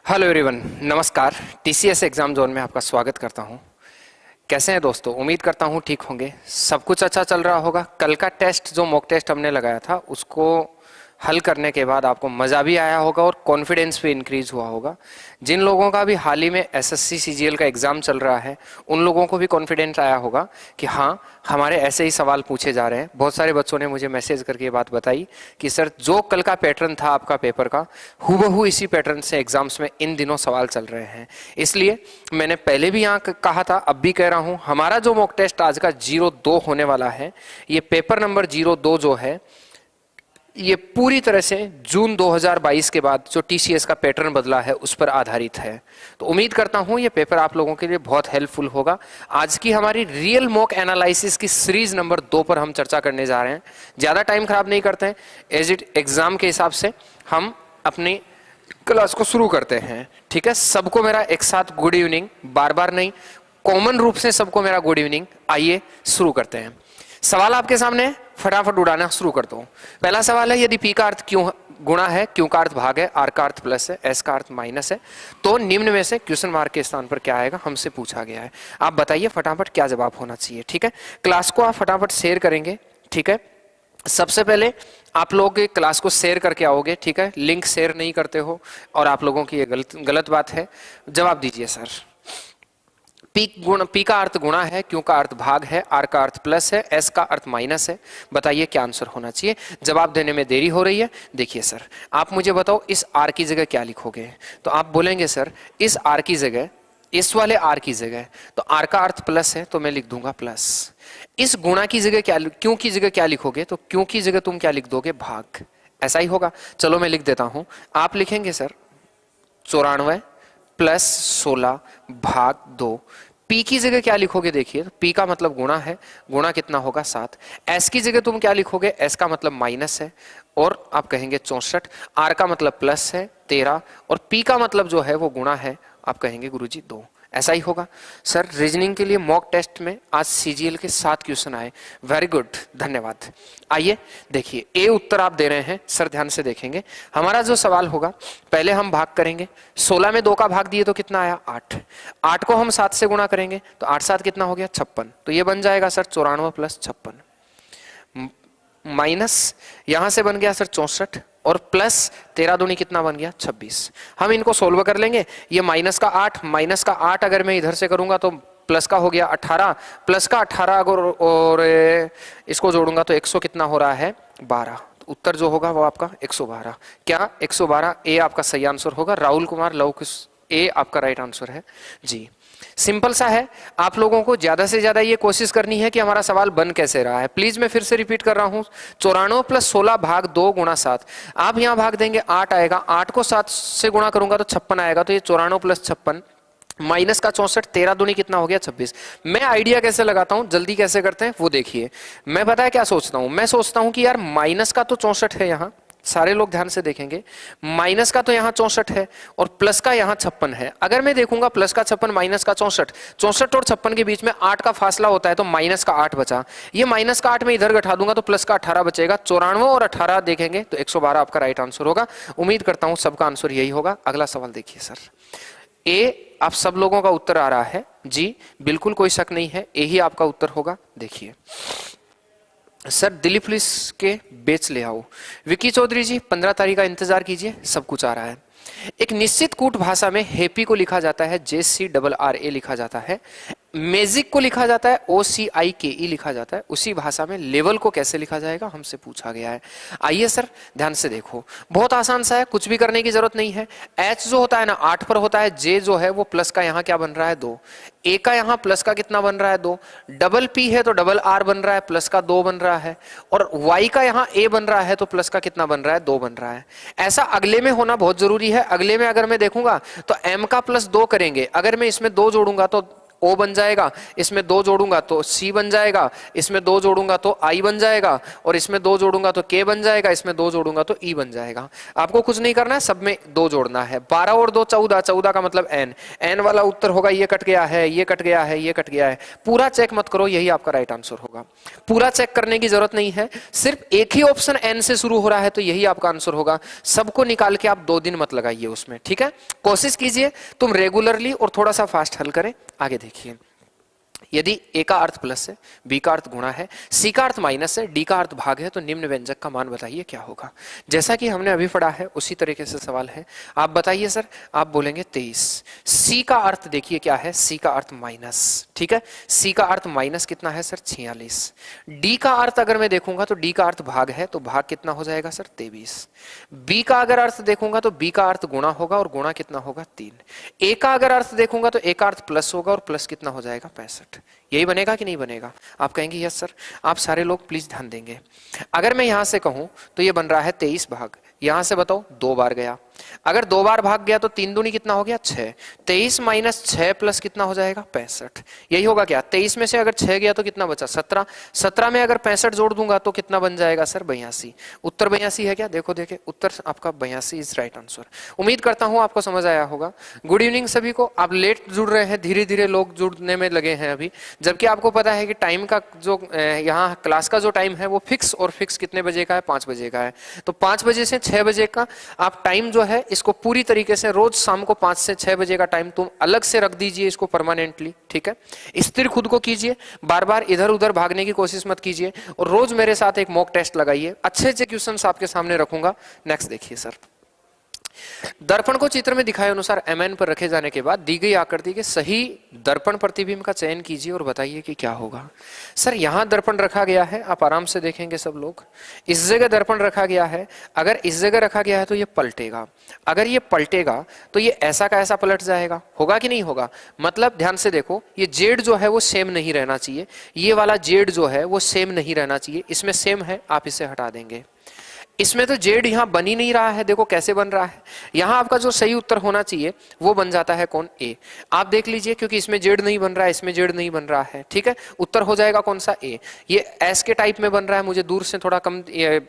Hello everyone, नमस्कार। TCS exam zone में आपका स्वागत करता हूं। कैसे हैं दोस्तों? उम्मीद करता हूं ठीक होंगे, सब कुछ अच्छा चल रहा होगा। कल का टेस्ट जो मॉक टेस्ट हमने लगाया था उसको हल करने के बाद आपको मज़ा भी आया होगा और कॉन्फिडेंस भी इंक्रीज हुआ होगा। जिन लोगों का भी हाल ही में एसएससी सीजीएल का एग्ज़ाम चल रहा है उन लोगों को भी कॉन्फिडेंस आया होगा कि हाँ, हमारे ऐसे ही सवाल पूछे जा रहे हैं। बहुत सारे बच्चों ने मुझे मैसेज करके ये बात बताई कि सर, जो कल का पैटर्न था आपका पेपर का, हूबहू इसी पैटर्न से एग्जाम्स में इन दिनों सवाल चल रहे हैं। इसलिए मैंने पहले भी यहाँ कहा था, अब भी कह रहा हूँ, हमारा जो मॉक टेस्ट आज का 02 होने वाला है, ये पेपर नंबर 02 जो है, ये पूरी तरह से जून 2022 के बाद जो टीसीएस का पैटर्न बदला है उस पर आधारित है। तो उम्मीद करता हूं ये पेपर आप लोगों के लिए बहुत हेल्पफुल होगा। आज की हमारी रियल मॉक एनालिसिस की सीरीज नंबर 2 पर हम चर्चा करने जा रहे हैं। ज़्यादा टाइम खराब नहीं करते हैं, एज इट एग्जाम के हिसाब से हम अपनी क्लास को शुरू करते हैं। ठीक है, सबको मेरा एक साथ गुड इवनिंग, बार बार नहीं, कॉमन रूप से सबको मेरा गुड इवनिंग। आइए शुरू करते हैं। सवाल आपके सामने है, फटाफट उड़ाना शुरू करता हूं। पहला सवाल है, यदि पी का अर्थ क्यों गुणा है, क्यू का अर्थ भाग है, आर का अर्थ प्लस है, एस का अर्थ माइनस है, तो निम्न में से क्वेश्चन मार्क के स्थान पर क्या आएगा, हमसे पूछा गया है। आप बताइए फटाफट क्या जवाब होना चाहिए। ठीक है, क्लास को आप फटाफट शेयर करेंगे। ठीक है, सबसे पहले आप लोग क्लास को शेयर करके आओगे। ठीक है, लिंक शेयर नहीं करते हो और आप लोगों की ये गलत बात है। जवाब दीजिए सर। पी का अर्थ गुणा है, क्यू का अर्थ भाग है, आर का अर्थ प्लस है, एस का अर्थ माइनस है। बताइए क्या आंसर होना चाहिए। जवाब देने में देरी हो रही है। देखिए सर, आप मुझे बताओ इस आर की जगह क्या लिखोगे। तो आप बोलेंगे सर, इस आर की जगह, इस वाले आर की जगह, तो आर का अर्थ प्लस है तो मैं लिख दूंगा प्लस। इस गुणा की जगह क्या, क्यू की जगह क्या लिखोगे, तो क्यू की जगह तुम क्या लिख दोगे, भाग। ऐसा ही होगा। चलो मैं लिख देता हूं। आप लिखेंगे सर 94 प्लस 16 भाग 2। पी की जगह क्या लिखोगे, देखिए, पी का मतलब गुणा है, गुणा कितना होगा 7। एस की जगह तुम क्या लिखोगे, एस का मतलब माइनस है और आप कहेंगे 64। आर का मतलब प्लस है 13 और पी का मतलब जो है वो गुणा है, आप कहेंगे गुरुजी 2। ऐसा ही होगा सर। रीजनिंग के लिए मॉक टेस्ट में आज सीजीएल के 7 क्वेश्चन आए। वेरी गुड, धन्यवाद। आइए देखिए, ए उत्तर आप दे रहे हैं सर, ध्यान से देखेंगे। हमारा जो सवाल होगा, पहले हम भाग करेंगे। 16 में 2 का भाग दिए तो कितना आया, 8। 8 को हम 7 से गुणा करेंगे तो 8 7 कितना हो गया, 56। तो ये बन जाएगा सर 94 प्लस 56 माइनस यहां से बन गया सर 64 और प्लस 13 दूनी कितना बन गया, 26। हम इनको सोल्व कर लेंगे। ये माइनस का 8 अगर मैं इधर से करूंगा तो प्लस का हो गया 18, प्लस का 18 अगर और इसको जोड़ूंगा तो 100 कितना हो रहा है, 12। तो उत्तर जो होगा वो आपका 112। क्या 112 ए आपका सही आंसर होगा। राहुल कुमार लवकुश, ए आपका राइट आंसर है जी। सिंपल सा है। आप लोगों को ज्यादा से ज्यादा ये कोशिश करनी है कि हमारा सवाल बन कैसे रहा है। प्लीज मैं फिर से रिपीट कर रहा हूं, 94 प्लस 16 भाग 2 गुणा 7। आप यहां भाग देंगे 8 आएगा, 8 को 7 से गुणा करूंगा तो 56 आएगा। तो ये 94 प्लस 56 माइनस का 64, 13 दूनी कितना हो गया, 26। मैं आइडिया कैसे लगाता हूं, जल्दी कैसे करते हैं वो देखिए। मैं पता है क्या सोचता हूं, मैं सोचता हूं कि यार माइनस का तो 64 है, यहां सारे लोग ध्यान से देखेंगे, माइनस का तो यहाँ 64 है और प्लस का यहाँ 56 है। अगर मैं देखूंगा प्लस का 56 माइनस का 64, 64 और 56 के बीच में 8 का फासला होता है तो माइनस का 8 बचा। ये माइनस का 8 में इधर घटा दूंगा तो प्लस का 18 बचेगा। 94 और 18 देखेंगे तो 112 आपका राइट आंसर होगा। उम्मीद करता हूं सबका आंसर यही होगा। अगला सवाल देखिए सर। ए आप सब लोगों का उत्तर आ रहा है जी, बिल्कुल कोई शक नहीं है, ए ही आपका उत्तर होगा। देखिए सर, दिलीप पुलिस के बेच ले आओ। विकी चौधरी जी 15 तारीख का इंतजार कीजिए, सब कुछ आ रहा है। एक निश्चित कूट भाषा में हैप्पी को लिखा जाता है JCRRA लिखा जाता है, मैजिक को लिखा जाता है OCIKE लिखा जाता है। उसी भाषा में लेवल को कैसे लिखा जाएगा, हमसे पूछा गया है। आइए सर ध्यान से देखो, बहुत आसान सा है, कुछ भी करने की जरूरत नहीं है। H जो होता है ना 8 पर होता है, J जो है वो प्लस का यहाँ क्या बन रहा है 2, A का यहाँ प्लस का कितना बन रहा है 2, डबल P है तो डबल R बन रहा है, प्लस का 2 बन रहा है, और Y का यहाँ A बन रहा है तो प्लस का कितना बन रहा है 2 बन रहा है। ऐसा अगले में होना बहुत जरूरी है। अगले में अगर मैं देखूंगा तो M का प्लस 2 करेंगे, अगर मैं इसमें 2 जोड़ूंगा तो O बन जाएगा, इसमें 2 जोड़ूंगा तो C बन जाएगा, इसमें 2 जोड़ूंगा तो I बन जाएगा, और इसमें 2 जोड़ूंगा तो K बन जाएगा, इसमें 2 जोड़ूंगा तो E बन जाएगा। आपको कुछ नहीं करना है, सब में 2 जोड़ना है। 12 और 2 14, 14 का मतलब N, N वाला उत्तर होगा ये कट गया है, ये कट गया है, ये कट गया है। पूरा चेक मत करो, यही आपका राइट आंसर होगा। पूरा चेक करने की जरूरत नहीं है, सिर्फ एक ही ऑप्शन N से शुरू हो रहा है तो यही आपका आंसर होगा। सबको निकाल के आप 2 दिन मत लगाइए उसमें, ठीक है। कोशिश कीजिए तुम रेगुलरली और थोड़ा सा फास्ट हल करें। आगे देखिए, यदि A का अर्थ प्लस है, B का अर्थ गुणा है, C का अर्थ माइनस है, D का अर्थ भाग है, तो निम्न व्यंजक का मान बताइए क्या होगा। जैसा कि हमने अभी पढ़ा है उसी तरीके से सवाल है। आप बताइए सर, आप बोलेंगे 23। C का अर्थ देखिए क्या है, C का अर्थ माइनस, ठीक है। C का अर्थ माइनस कितना है सर, 46। D का अर्थ अगर मैं देखूंगा तो D का अर्थ भाग है, तो भाग कितना हो जाएगा सर, 23। B का अगर अर्थ देखूंगा तो B का अर्थ गुणा होगा, और गुणा कितना होगा, 3। A का अगर अर्थ देखूंगा तो A का अर्थ प्लस होगा, और प्लस कितना हो जाएगा, 65। यही बनेगा कि नहीं बनेगा। आप कहेंगे यस सर। आप सारे लोग प्लीज ध्यान देंगे। अगर मैं यहां से कहूं तो ये बन रहा है 23 भाग, यहां से बताओ 2 बार गया, अगर 2 बार भाग गया तो 3 दूनी कितना हो गया, 6। 23 माइनस 6 प्लस कितना हो जाएगा, 65। यही होगा क्या, 23 में से अगर 6 गया तो कितना बचा, 17। 17 में अगर 65 जोड़ दूंगा तो कितना बन जाएगा सर, 82। उत्तर 82 है क्या, देखो देखे उत्तर आपका 82 इज राइट आंसर। उम्मीद करता हूं आपको समझ आया होगा। गुड इवनिंग सभी को। आप लेट जुड़ रहे हैं, धीरे धीरे लोग जुड़ने में लगे हैं अभी, जबकि आपको पता है कि टाइम का जो यहाँ क्लास का जो टाइम है वो फिक्स, और फिक्स कितने बजे का है, 5 बजे का है। तो 5 बजे से 6 बजे का आप टाइम जो है इसको पूरी तरीके से रोज शाम को 5 से 6 बजे का टाइम तुम अलग से रख दीजिए इसको परमानेंटली, ठीक है। स्थिर खुद को कीजिए, बार बार इधर उधर भागने की कोशिश मत कीजिए, और रोज मेरे साथ एक मॉक टेस्ट लगाइए। अच्छे अच्छे क्वेश्चंस आपके सामने रखूंगा। नेक्स्ट देखिए सर, दर्पण को चित्र में दिखाए अनुसार mn पर रखे जाने के बाद दी गई आकृति के सही दर्पण प्रतिबिंब का चयन कीजिए और बताइए कि क्या होगा। सर यहां दर्पण रखा गया है, आप आराम से देखेंगे सब लोग। इस जगह दर्पण रखा गया है, अगर इस जगह रखा गया है तो ये पलटेगा, अगर ये पलटेगा तो ये ऐसा का ऐसा पलट जाएगा, होगा कि नहीं होगा। मतलब ध्यान से देखो, ये जेड जो है वो सेम नहीं रहना चाहिए, ये वाला जेड जो है वो सेम नहीं रहना चाहिए, इसमें सेम है, आप इसे हटा देंगे। इसमें तो जेड यहां बन ही नहीं रहा है, देखो कैसे बन रहा है। यहां आपका जो सही उत्तर होना चाहिए वो बन जाता है कौन, ए। आप देख लीजिए, क्योंकि इसमें जेड नहीं बन रहा है, इसमें जेड नहीं बन रहा है, ठीक है। उत्तर हो जाएगा कौन सा, ए। ये एस के टाइप में बन रहा है, मुझे दूर से थोड़ा कम,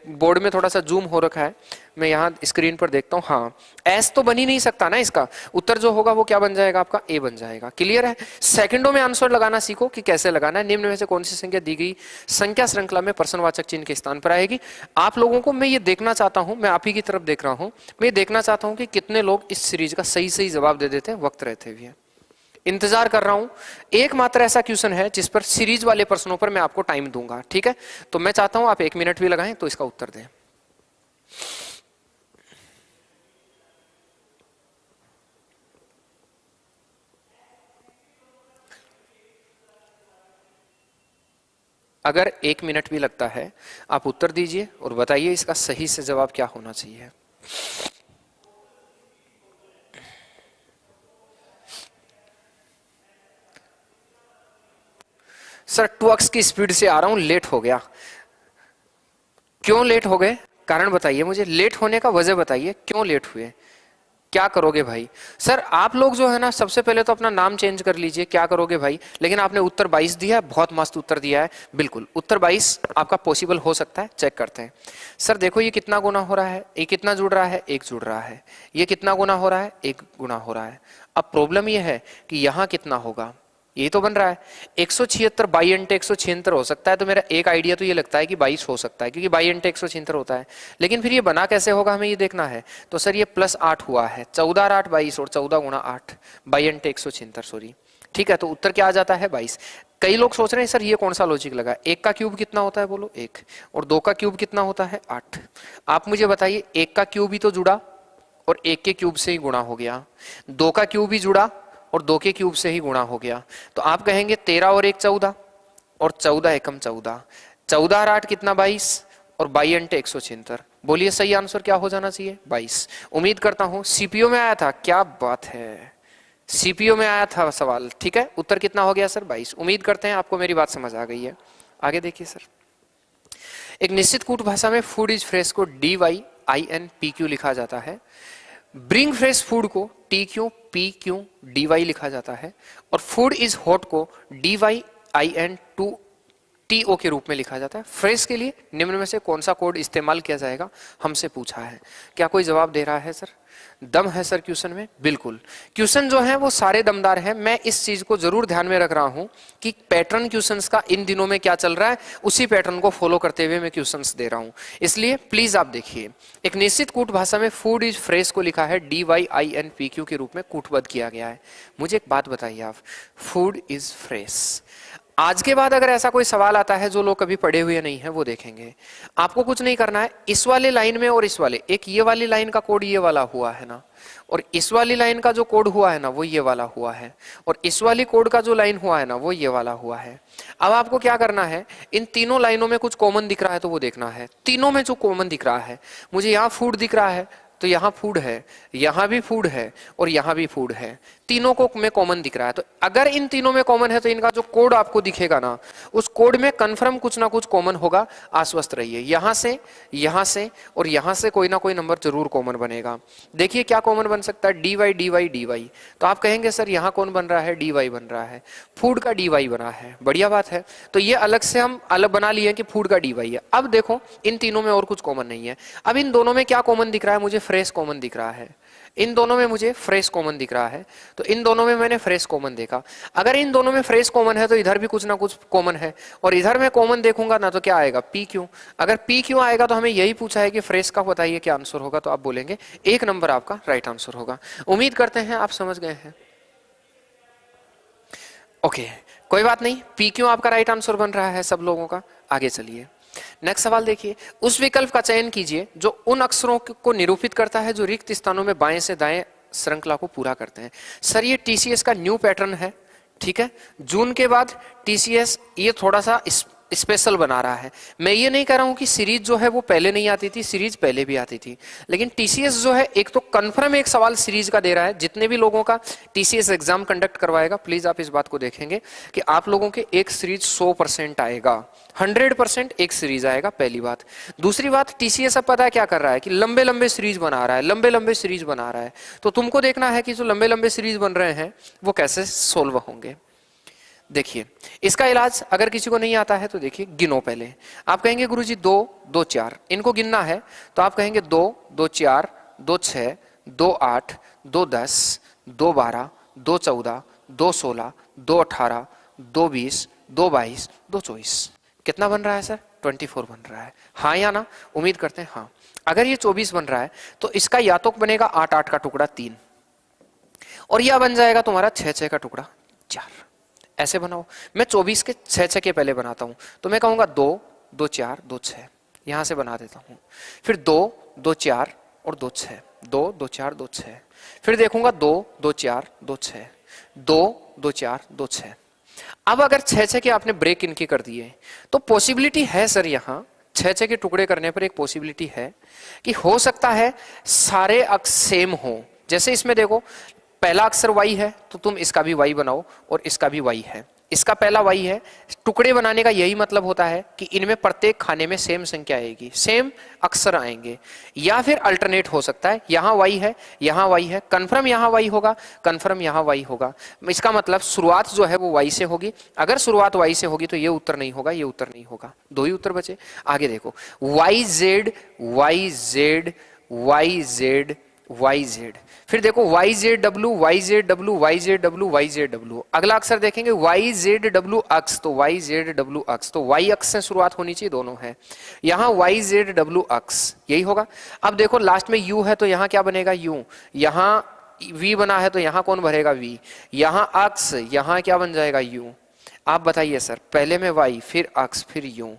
बोर्ड में थोड़ा सा जूम हो रखा है, मैं यहाँ स्क्रीन पर देखता हूँ। हाँ, एस तो बन ही नहीं सकता ना, इसका उत्तर जो होगा वो क्या बन जाएगा आपका, ए बन जाएगा। क्लियर है। सेकंडों में आंसर लगाना सीखो कि कैसे लगाना है। निम्न में से कौन सी संख्या दी गई संख्या श्रृंखला में प्रश्नवाचक चिन्ह के स्थान पर आएगी। आप लोगों को मैं ये देखना चाहता हूं, मैं आप ही की तरफ देख रहा हूं, मैं ये देखना चाहता हूं कि कितने लोग इस सीरीज का सही सही जवाब दे देते हैं वक्त रहते हुए। इंतजार कर रहा हूं। एकमात्र ऐसा क्वेश्चन है जिस पर सीरीज वाले प्रश्नों पर मैं आपको टाइम दूंगा, ठीक है। तो मैं चाहता हूं आप 1 मिनट भी लगाएं तो इसका उत्तर दें। अगर 1 मिनट भी लगता है आप उत्तर दीजिए और बताइए इसका सही से जवाब क्या होना चाहिए। सर 2x की स्पीड से आ रहा हूं, लेट हो गया। क्यों लेट हो गए, कारण बताइए मुझे, लेट होने का वजह बताइए, क्यों लेट हुए, क्या करोगे भाई। सर आप लोग जो है ना, सबसे पहले तो अपना नाम चेंज कर लीजिए, क्या करोगे भाई। लेकिन आपने उत्तर 22 दिया है, बहुत मस्त उत्तर दिया है, बिल्कुल उत्तर 22 आपका पॉसिबल हो सकता है। चेक करते हैं। सर देखो ये कितना गुना हो रहा है, ये कितना जुड़ रहा है, 1 जुड़ रहा है। ये कितना गुना हो रहा है, 1 गुना हो रहा है। अब प्रॉब्लम ये है कि यहां कितना होगा, ये तो बन रहा है 176 बाई इंटे 176 हो सकता है। तो मेरा एक आइडिया तो ये लगता है कि 22 हो सकता है, क्योंकि बाई इंटे 176 होता है। लेकिन फिर ये बना कैसे होगा हमें ये देखना है। तो सर ये +8 हुआ है, 14 8 22 और 14 गुणा 8 बाई इंटे 176, सॉरी, ठीक है। तो उत्तर क्या आ जाता है, 22। कई लोग सोच रहे हैं सर ये कौन सा लॉजिक लगा, 1 का क्यूब कितना होता है, बोलो 1, और 2 का क्यूब कितना होता है, 8। आप मुझे बताइए 1 का क्यूब ही तो जुड़ा और 1 के क्यूब से ही गुणा हो गया, 2 का क्यूब ही जुड़ा और 2 के क्यूब से ही गुणा हो गया। तो आप कहेंगे 13 और 1 14 और 14 एकम 14, 14 और 8 कितना, 22 और बाई अंटे 176। बोलिए सही आंसर क्या हो जाना चाहिए, 22। उम्मीद करता हूं सीपीओ में आया था, क्या बात है, सीपीओ में आया था सवाल, ठीक है। उत्तर कितना हो गया सर, 22। उम्मीद करते हैं आपको मेरी बात समझ आ गई है। आगे देखिए सर, एक निश्चित कूट भाषा में फूड इज फ्रेश को DYINPQ लिखा जाता है। ब्रिंग फ्रेश फूड को T Q P Q D Y लिखा जाता है और फूड इज हॉट को D Y I N two T O के रूप में लिखा जाता है। फ्रेश के लिए निम्न में से कौन सा कोड इस्तेमाल किया जाएगा, हमसे पूछा है। क्या कोई जवाब दे रहा है सर? दम है सर क्वेश्चन में? बिल्कुल, क्वेश्चन जो है वो सारे दमदार हैं। मैं इस चीज को जरूर ध्यान में रख रहा हूं कि पैटर्न क्वेश्चंस का इन दिनों में क्या चल रहा है, उसी पैटर्न को फॉलो करते हुए मैं क्वेश्चंस दे रहा हूं। इसलिए प्लीज आप देखिए, एक निश्चित कूट भाषा में फूड इज फ्रेश को लिखा है D Y I N P Q के रूप में कूटबद्ध किया गया है। मुझे एक बात बताइए आप, फूड इज फ्रेश, आज के बाद अगर ऐसा कोई सवाल आता है, जो लोग कभी पढ़े हुए नहीं है वो देखेंगे, आपको कुछ नहीं करना है। इस वाले लाइन में और इस वाले, एक ये वाली लाइन का कोड ये वाला हुआ है ना, और इस वाली लाइन का जो कोड हुआ है ना वो ये वाला हुआ है, और इस वाली कोड का जो लाइन हुआ है ना वो ये वाला हुआ है। अब आपको क्या करना है, इन तीनों लाइनों में कुछ कॉमन दिख रहा है तो वो देखना है। तीनों में जो कॉमन दिख रहा है, मुझे यहाँ फूड दिख रहा है तो यहाँ फूड है, यहाँ भी फूड है और यहाँ भी फूड है, तीनों को में कॉमन दिख रहा है। तो अगर इन तीनों में कॉमन है तो इनका जो कोड आपको दिखेगा ना, उस कोड में कंफर्म कुछ ना कुछ कॉमन होगा, आश्वस्त रहिए। यहाँ से और यहाँ से कोई ना कोई नंबर जरूर कॉमन बनेगा। देखिए क्या कॉमन बन सकता है, D Y D Y D Y. तो आप कहेंगे सर यहाँ कौन बन रहा है, डी वाई बन रहा है, फूड का डी वाई बना है, बढ़िया बात है। तो ये अलग से हम अलग बना लिए कि फूड का डी वाई है। अब देखो इन तीनों में और कुछ कॉमन नहीं है। अब इन दोनों में क्या कॉमन दिख रहा है, मुझे फ्रेश कॉमन दिख रहा है। इन दोनों में मुझे फ्रेश कॉमन दिख रहा है, तो इन दोनों में मैंने फ्रेश कॉमन देखा। अगर इन दोनों में फ्रेश कॉमन है तो इधर भी कुछ ना कुछ कॉमन है, और इधर मैं कॉमन देखूंगा ना तो क्या आएगा, पी क्यू। अगर पी क्यू आएगा तो हमें यही पूछा है कि फ्रेश का बताइए क्या आंसर होगा, तो आप बोलेंगे 1 नंबर आपका राइट आंसर होगा। उम्मीद करते हैं आप समझ गए हैं। ओके, कोई बात नहीं, पी क्यू आपका राइट आंसर बन रहा है सब लोगों का। आगे चलिए, नेक्स्ट सवाल देखिए, उस विकल्प का चयन कीजिए जो उन अक्षरों को निरूपित करता है जो रिक्त स्थानों में बाएं से दाएं श्रृंखला को पूरा करते हैं। सर ये टीसीएस का न्यू पैटर्न है, ठीक है। जून के बाद टीसीएस ये थोड़ा सा स्पेशल बना रहा है। मैं ये नहीं कह रहा हूं कि सीरीज जो है वो पहले नहीं आती थी, सीरीज पहले भी आती थी, लेकिन टीसीएस जो है एक तो कंफर्म एक सवाल सीरीज का दे रहा है। जितने भी लोगों का टीसीएस एग्जाम कंडक्ट करवाएगा, प्लीज आप इस बात को देखेंगे कि आप लोगों के एक सीरीज 100% आएगा, 100% एक सीरीज आएगा, पहली बात। दूसरी बात, टीसीएस अब पता है क्या कर रहा है कि लंबे लंबे सीरीज बना रहा है, लंबे लंबे सीरीज बना रहा है। तो तुमको देखना है कि जो लंबे लंबे सीरीज बन रहे हैं वो कैसे सोल्व होंगे। देखिए इसका इलाज अगर किसी को नहीं आता है तो देखिए, गिनो पहले। आप कहेंगे गुरुजी 2 2 4 इनको गिनना है, तो आप कहेंगे 2 2 4 2 6 2 8 2 10 2 12 2 14 2 16 2 18 2 20 2 22 2 24। कितना बन रहा है सर? 24 बन रहा है, हाँ या ना? उम्मीद करते हैं हाँ। अगर ये 24 बन रहा है तो इसका या तो बनेगा 8 8 का टुकड़ा 3, और यह बन जाएगा तुम्हारा 6 6 का टुकड़ा 4। ऐसे बनाओ, मैं 24 के 6 6 के पहले बनाता हूं, तो मैं कहूंगा 2 2 4 2 6, यहां से बना देता हूं। फिर 2 2 4 और 2 6, 2 2 4 2 6, फिर देखूंगा 2 2 4 2 6, 2 2 4 2 6। अब अगर 6 6 के आपने ब्रेक इनके कर दिए तो पॉसिबिलिटी है सर, यहां 6 6 के टुकड़े करने पर एक पॉसिबिलिटी है कि हो सकता है सारे अक्ष सेम हो। जैसे इसमें देखो, पहला अक्षर y है तो तुम इसका भी y बनाओ और इसका भी y है, इसका पहला y है। टुकड़े बनाने का यही मतलब होता है कि इनमें प्रत्येक खाने में सेम संख्या आएगी, सेम अक्षर आएंगे। या फिर अल्टरनेट हो सकता है, यहाँ y है यहाँ y है, कंफर्म यहाँ y होगा, कंफर्म यहाँ y होगा। इसका मतलब शुरुआत जो है वो y से होगी। अगर शुरुआत y से होगी तो ये उत्तर नहीं होगा, ये उत्तर नहीं होगा, 2 ही उत्तर बचे। आगे देखो, YZ YZ YZ YZ, फिर देखो YZW YZW YZW YZW। अगला अक्षर देखेंगे YZW अक्ष, तो YZW अक्ष तो Y अक्ष से शुरुआत होनी चाहिए, दोनों है। यहाँ YZW अक्ष यही होगा। अब देखो लास्ट में U है तो यहाँ क्या बनेगा U, यहाँ V बना है तो यहाँ कौन भरेगा V, यहाँ अक्ष, यहाँ क्या बन जाएगा U। आप बताइए सर, पहले में y फिर अक्ष फिर यूं,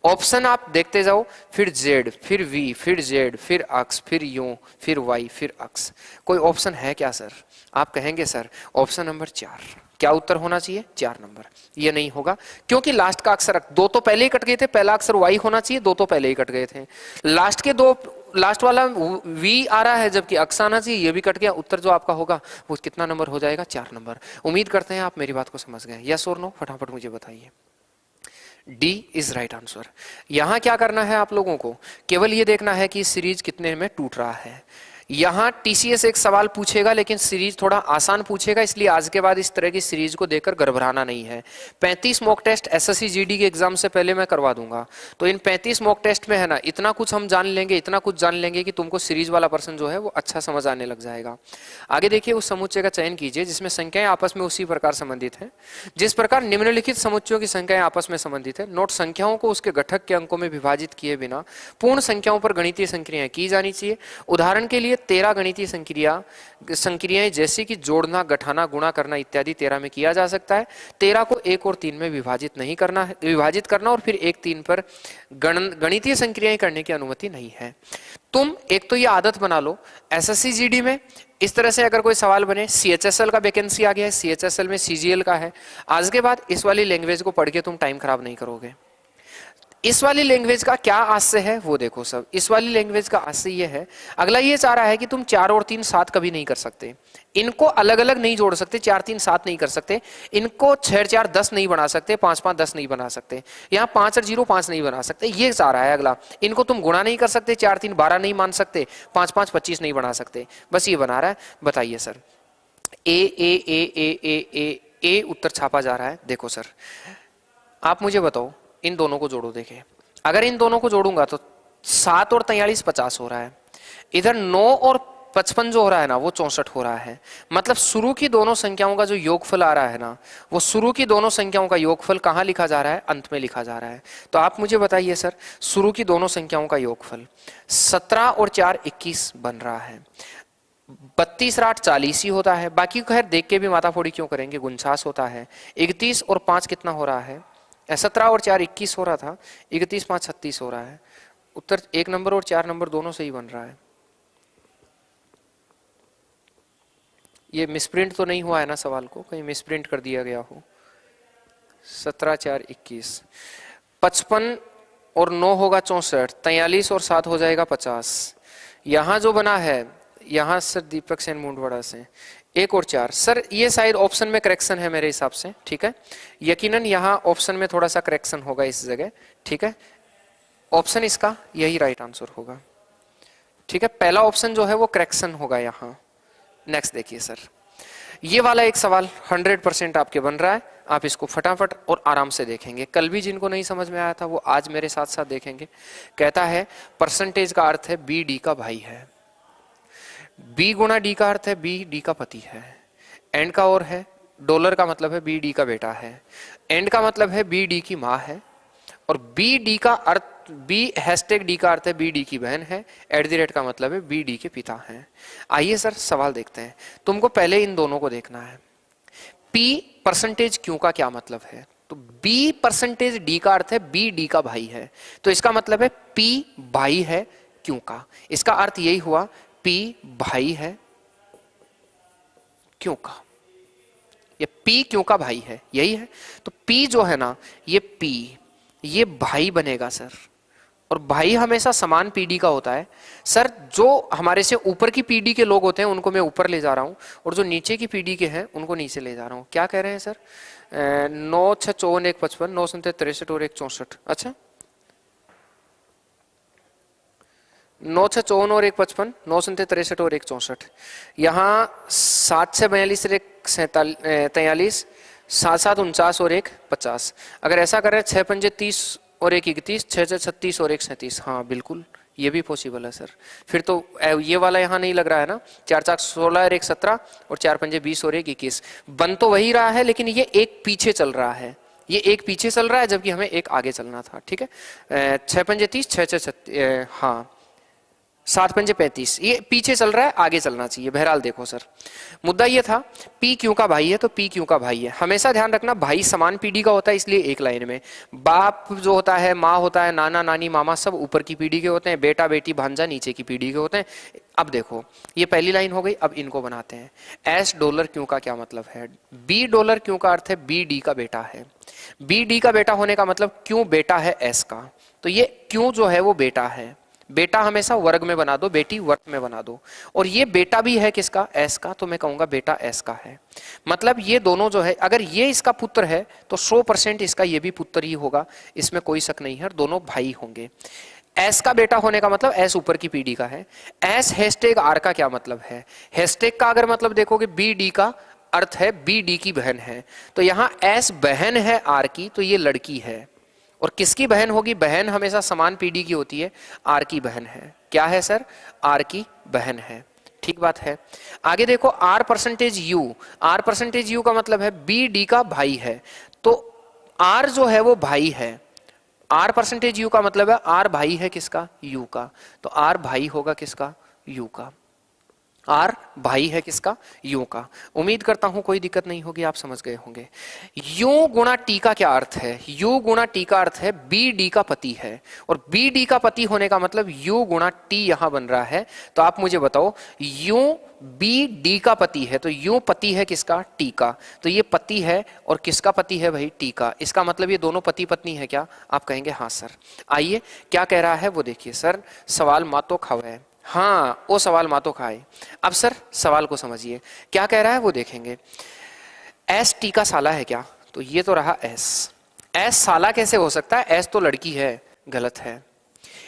ऑप्शन आप देखते जाओ, फिर z फिर v फिर z फिर अक्ष फिर यूं फिर y फिर अक्ष। कोई ऑप्शन है क्या सर? आप कहेंगे सर ऑप्शन नंबर 4। क्या उत्तर होना चाहिए? 4 नंबर। ये नहीं होगा क्योंकि लास्ट का अक्षर 2 तो पहले ही कट गए थे, पहला अक्षर y होना चाहिए, 2 तो पहले ही कट गए थे। लास्ट के 2, लास्ट वाला v आ रहा है जबकि अक्ष आना चाहिए, ये भी कट गया। उत्तर जो आपका होगा वो कितना नंबर हो जाएगा? 4 नंबर। उम्मीद करते हैं आप मेरी बात को समझ गए। यस और नो फटाफट मुझे बताइए। D is right answer. यहां क्या करना है आप लोगों को? केवल ये देखना है कि सीरीज कितने में टूट रहा है। यहां टीसीएस एक सवाल पूछेगा लेकिन सीरीज थोड़ा आसान पूछेगा, इसलिए आज के बाद इस तरह की सीरीज को देखकर घबराना नहीं है। 35 मॉक टेस्ट एसएससी जीडी के एग्जाम से पहले मैं करवा दूंगा, तो इन 35 मॉक टेस्ट में है ना इतना कुछ हम जान लेंगे, इतना कुछ जान लेंगे कि तुमको सीरीज वाला पर्सन जो है वो अच्छा समझ आने लग जाएगा। आगे देखिए, उस समुच्चय का चयन कीजिए जिसमें संख्याएं आपस में उसी प्रकार संबंधित है जिस प्रकार निम्नलिखित समुच्चयों की संख्याएं आपस में संबंधित है। नोट, संख्याओं को उसके घटक के अंकों में विभाजित किए बिना पूर्ण संख्याओं पर गणितीय संक्रियाएं की जानी चाहिए। उदाहरण के लिए 13 गणितीय संक्रियाएं जैसे कि जोड़ना, घटाना, गुणा करना इत्यादि 13 में किया जा सकता है। 13 को 1 और 3 में विभाजित नहीं करना है, विभाजित करना और फिर 1 3 पर गणितीय संक्रियाएं करने की अनुमति नहीं है। तुम एक तो ये आदत बना लो, एसएससी जीडी में इस तरह से अगर कोई सवाल बने, सीएचएसएल का वैकेंसी आ गया है, सीएचएसएल में सीजीएल का है, आज के बाद इस वाली लैंग्वेज को पढ़ के तुम टाइम खराब नहीं करोगे। इस वाली लैंग्वेज का क्या आशय है वो देखो सब। इस वाली लैंग्वेज का आशय ये है, अगला ये चाह रहा है कि तुम 4 और 3 7 कभी नहीं कर सकते, इनको अलग अलग नहीं जोड़ सकते, 4 3 7 नहीं कर सकते, इनको 6 4 10 नहीं बना सकते, 5 5 10 नहीं बना सकते, यहाँ 5 और 0 5 नहीं बना सकते, ये चाह रहा है अगला। इनको तुम गुणा नहीं कर सकते, 4 3 12 नहीं मान सकते, 5 5 25 नहीं बना सकते, बस ये बना रहा है। बताइए सर, ए ए ए ए ए ए ए उत्तर छापा जा रहा है। देखो सर, आप मुझे बताओ, इन दोनों को जोड़ो। देखे, अगर इन दोनों को जोड़ूंगा तो 7 और 43 50 हो रहा है, इधर 9 और 55 जो हो रहा है ना वो 64 हो रहा है। मतलब शुरू की दोनों संख्याओं का जो योगफल आ रहा है ना, वो शुरू की दोनों संख्याओं का योगफल कहाँ लिखा जा रहा है? अंत में लिखा जा रहा है। तो आप मुझे बताइए सर, शुरू की दोनों संख्याओं का योगफल 17 और 4 21 बन रहा है, 32 और 8 40 ही होता है, बाकी खैर देख के भी माताफोड़ी क्यों करेंगे, 49 होता है। 31 और 5 कितना हो रहा है? 17 और 4 21 हो रहा था, 31 5 36 हो रहा है। उत्तर 1 नंबर और 4 नंबर दोनों से ही बन रहा है। ये मिसप्रिंट तो नहीं हुआ है ना सवाल को, कहीं मिसप्रिंट कर दिया गया हो? 17 4 21, 55 और 9 होगा 64, 43 और 7 हो जाएगा 50। यहां जो बना है, यहां सर दीपक सेन मुंडवाड़ा से 1 और 4, सर ये शायद ऑप्शन में करेक्शन है मेरे हिसाब से, ठीक है। यकीनन यहाँ ऑप्शन में थोड़ा सा करेक्शन होगा इस जगह, ठीक है। ऑप्शन इसका यही राइट आंसर होगा, ठीक है। पहला ऑप्शन जो है वो करेक्शन होगा यहाँ। नेक्स्ट देखिए सर, ये वाला एक सवाल 100% आपके बन रहा है, आप इसको फटाफट और आराम से देखेंगे। कल भी जिनको नहीं समझ में आया था वो आज मेरे साथ साथ देखेंगे। कहता है परसेंटेज का अर्थ है बी डी का भाई है, बी गुणा डी का अर्थ है बी डी का पति है, एंड का और है, डॉलर का मतलब है बी डी का बेटा है, एंड का मतलब है बी डी की माँ है, और बी डी का अर्थ, बी हैशटैग डी का अर्थ है बी डी की बहन है, एट द रेट का मतलब है बी डी के पिता हैं। आइए सर सवाल देखते हैं। तुमको पहले इन दोनों को देखना है। पी परसेंटेज क्यू का क्या मतलब है? तो बी परसेंटेज डी का अर्थ है बी डी का भाई है, तो इसका मतलब है पी भाई है क्यू का। इसका अर्थ यही हुआ पी भाई है क्यों का, ये पी क्यों का भाई है, यही है। तो पी जो है ना, ये पी, ये भाई बनेगा सर, और भाई हमेशा समान पीडी का होता है सर। जो हमारे से ऊपर की पीडी के लोग होते हैं उनको मैं ऊपर ले जा रहा हूं, और जो नीचे की पीडी के हैं उनको नीचे ले जा रहा हूं। क्या कह रहे हैं सर? 9 6 54 1 55, 9 7 63 और 1 64। अच्छा, 9 6 54 और 1 55, 9 7 63 और 1 64। यहाँ 7 6 42 और 1 43, 7 7 49 और 1 50। अगर ऐसा करें 6 5 30 और 1 31, 6 6 36 और 1 37, हाँ बिल्कुल ये भी पॉसिबल है सर। फिर तो ये वाला यहाँ नहीं लग रहा है ना, 4 4 16 और 1 17 और 4 5 20 और 1 21। बन तो वही रहा है लेकिन ये एक पीछे चल रहा है, ये एक पीछे चल रहा है जबकि हमें एक आगे चलना था, ठीक है। 6 5 30, 6 6 हाँ 7 5 35, ये पीछे चल रहा है, आगे चलना चाहिए। बहरहाल देखो सर, मुद्दा ये था पी क्यू का भाई है तो पी क्यू का भाई है। हमेशा ध्यान रखना भाई समान पीढ़ी का होता है, इसलिए एक लाइन में। बाप जो होता है, माँ होता है, नाना नानी मामा सब ऊपर की पीढ़ी के होते हैं, बेटा बेटी भांजा नीचे की पीढ़ी के होते हैं। अब देखो ये पहली लाइन हो गई, अब इनको बनाते हैं। एस डॉलर क्यू का क्या मतलब है? बी डॉलर क्यू का अर्थ है बी डी का बेटा है। बी डी का बेटा होने का मतलब क्यों बेटा है एस का, तो ये क्यों जो है वो बेटा है। बेटा हमेशा वर्ग में बना दो, बेटी वर्ग में बना दो, और ये बेटा भी है किसका? एस का, तो मैं कहूंगा बेटा एस का है। मतलब ये दोनों जो है, अगर ये इसका पुत्र है तो 100% इसका ये भी पुत्र ही होगा, इसमें कोई शक नहीं है, दोनों भाई होंगे। एस का बेटा होने का मतलब एस ऊपर की पीडी का है। एस हैशटैग आर का क्या मतलब है? हैशटैग का अगर मतलब देखोगे बी डी का अर्थ है बी डी की बहन है, तो यहां एस बहन है आर की, तो ये लड़की है। और किसकी बहन होगी? बहन हमेशा समान पीडी की होती है, आर की बहन है। क्या है सर? आर की बहन है। ठीक बात है। आगे देखो R percentage U, R percentage U का मतलब है बी डी का भाई है, तो आर जो है वो भाई है। आर परसेंटेज यू का मतलब है आर भाई है किसका? यू का, तो आर भाई होगा किसका? यू का। आर भाई है किसका? यू का। उम्मीद करता हूं कोई दिक्कत नहीं होगी, आप समझ गए होंगे। यू गुणा टी का क्या अर्थ है? यू गुणा टी का अर्थ है बी डी का पति है, और बी डी का पति होने का मतलब यू गुणा टी यहां बन रहा है। तो आप मुझे बताओ, यू बी डी का पति है, तो यू पति है किसका? टी का, तो ये पति है, और किसका पति है भाई? टी का। इसका मतलब ये दोनों पति पत्नी है क्या? आप कहेंगे हाँ सर। आइए क्या कह रहा है वो देखिए। सर सवाल मातो खावे, हाँ वो सवाल मातो खाए। अब सर सवाल को समझिए क्या कह रहा है वो देखेंगे। एस टी का साला है क्या? तो ये तो रहा एस। एस साला कैसे हो सकता है? एस तो लड़की है, गलत है।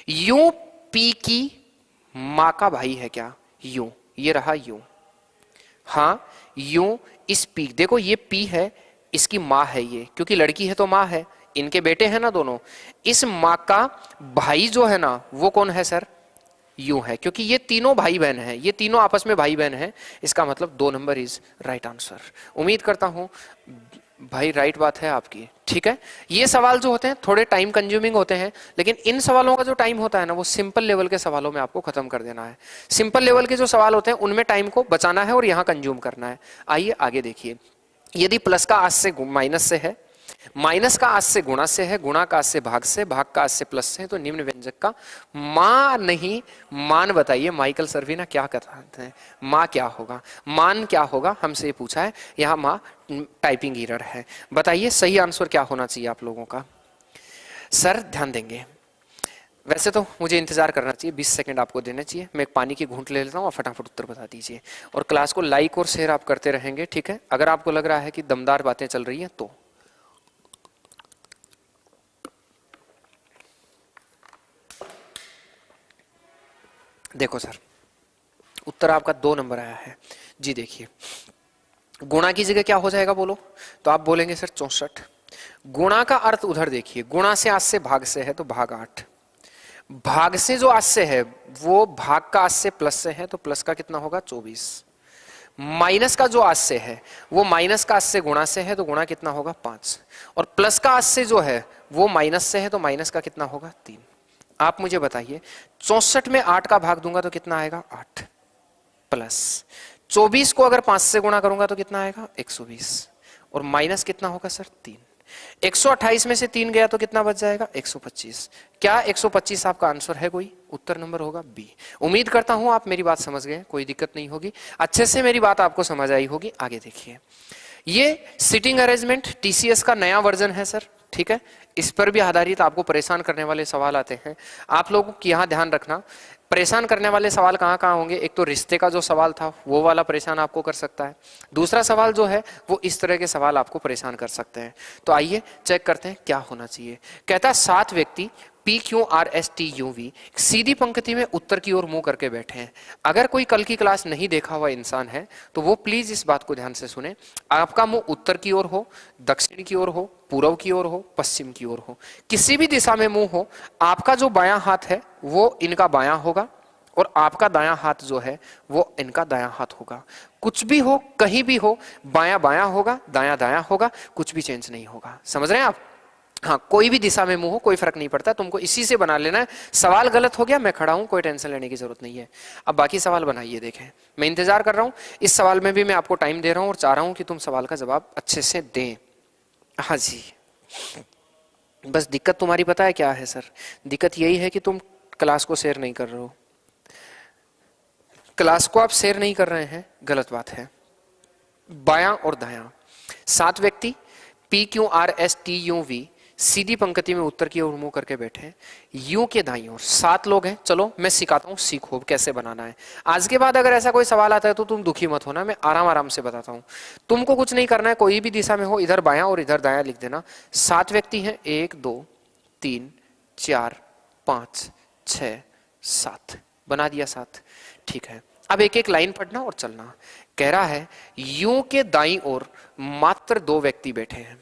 यू पी की मां का भाई है क्या? यू, ये रहा यू। हाँ यू इस पी, देखो ये पी है, इसकी मां है ये, क्योंकि लड़की है तो मां है, इनके बेटे हैं ना दोनों। इस मां का भाई जो है ना वो कौन है सर? यू है, क्योंकि ये तीनों भाई बहन हैं, ये तीनों आपस में भाई बहन हैं। इसका मतलब 2 नंबर इज राइट आंसर। उम्मीद करता हूं भाई राइट बात है आपकी। ठीक है, ये सवाल जो होते हैं थोड़े टाइम कंज्यूमिंग होते हैं, लेकिन इन सवालों का जो टाइम होता है ना वो सिंपल लेवल के सवालों में आपको खत्म कर देना है। सिंपल लेवल के जो सवाल होते हैं उनमें टाइम को बचाना है और यहाँ कंज्यूम करना है। आइए आगे देखिए। यदि प्लस का आज से माइनस से है, माइनस का आज से गुणा से है, गुणा का आज से भाग से, भाग का आज से प्लस से है, तो निम्न व्यंजक का मान नहीं मान बताइए। माइकल सर्विना क्या कहते हैं? मां क्या होगा? मान क्या होगा हमसे पूछा है, यहां मां टाइपिंग एरर है। बताइए सही आंसर क्या होना चाहिए आप लोगों का? सर ध्यान देंगे। वैसे तो मुझे इंतजार करना चाहिए, 20 सेकंड आपको देने चाहिए। मैं एक पानी की घूंट ले लेता हूँ और फटाफट उत्तर बता दीजिए। और क्लास को लाइक और शेयर आप करते रहेंगे, ठीक है? अगर आपको लग रहा है कि दमदार बातें चल रही है तो। देखो सर उत्तर आपका 2 नंबर आया है जी। देखिए गुणा की जगह क्या हो जाएगा बोलो? तो आप बोलेंगे सर 64। गुणा का अर्थ उधर देखिए, गुणा से आज से भाग से है तो भाग 8, भाग से जो आज से है वो भाग का आज से प्लस से है, तो प्लस का कितना होगा? 24। माइनस का जो आज से है वो माइनस का आज से गुणा से है, तो गुणा कितना होगा? 5। और प्लस का आज से जो है वो माइनस से है, तो माइनस का कितना होगा? 3। आप मुझे बताइए 64 में 8 का भाग दूंगा तो कितना आएगा? 8 प्लस 24 को अगर 5 से गुणा करूंगा तो कितना आएगा? 120। और माइनस कितना होगा सर? 3। 128 में से 3 गया तो कितना बच जाएगा? 125। क्या 125 आपका आंसर है? कोई उत्तर नंबर होगा बी। उम्मीद करता हूं आप मेरी बात समझ गए, कोई दिक्कत नहीं होगी, अच्छे से मेरी बात आपको समझ आई होगी। आगे देखिए, ये सिटिंग अरेंजमेंट टीसीएस का नया वर्जन है सर, ठीक है? इस पर भी आधारित आपको परेशान करने वाले सवाल आते हैं। आप लोगों को यहाँ ध्यान रखना, परेशान करने वाले सवाल कहाँ कहाँ होंगे। एक तो रिश्ते का जो सवाल था वो वाला परेशान आपको कर सकता है, दूसरा सवाल जो है वो इस तरह के सवाल आपको परेशान कर सकते हैं। तो आइए चेक करते हैं क्या होना चाहिए। कहता है 7 व्यक्ति P Q R S T U V सीधी पंक्ति में उत्तर की ओर मुंह करके बैठे हैं। अगर कोई कल की क्लास नहीं देखा हुआ इंसान है तो वो प्लीज इस बात को ध्यान से सुने। आपका मुंह उत्तर की ओर हो, दक्षिण की ओर हो, पूर्व की ओर हो, पश्चिम की ओर हो, किसी भी दिशा में मुंह हो, आपका जो बायां हाथ है वो इनका बायां होगा और आपका दायां हाथ जो है वो इनका दायां हाथ होगा। कुछ भी हो, कहीं भी हो, बायां बायां होगा, दायां दायां होगा, कुछ भी चेंज नहीं होगा। समझ रहे हैं आप? हाँ, कोई भी दिशा में मुंह हो कोई फर्क नहीं पड़ता, तुमको इसी से बना लेना है। सवाल गलत हो गया मैं खड़ा हूं, कोई टेंशन लेने की जरूरत नहीं है। अब बाकी सवाल बनाइए, देखें मैं इंतजार कर रहा हूं। इस सवाल में भी मैं आपको टाइम दे रहा हूं और चाह रहा हूं कि तुम सवाल का जवाब अच्छे से दें। हाँ जी, बस दिक्कत तुम्हारी पता है क्या है सर? दिक्कत यही है कि तुम क्लास को शेयर नहीं कर रहे हो। क्लास को आप शेयर नहीं कर रहे हैं, गलत बात है। बायां और दायां 7 व्यक्ति P Q R S T U V सीधी पंक्ति में उत्तर की ओर मुंह करके बैठे, यू के दाईं ओर 7 लोग हैं। चलो मैं सिखाता हूं, सीखो कैसे बनाना है। आज के बाद अगर ऐसा कोई सवाल आता है तो तुम दुखी मत होना, मैं आराम आराम से बताता हूं। तुमको कुछ नहीं करना है, कोई भी दिशा में हो इधर बायां और इधर दायां लिख देना। 7 व्यक्ति हैं, 1 2 3 4 5 6 7 बना दिया 7। ठीक है, अब एक एक लाइन पढ़ना और चलना। कह रहा है यू के दाईं ओर मात्र 2 व्यक्ति बैठे हैं।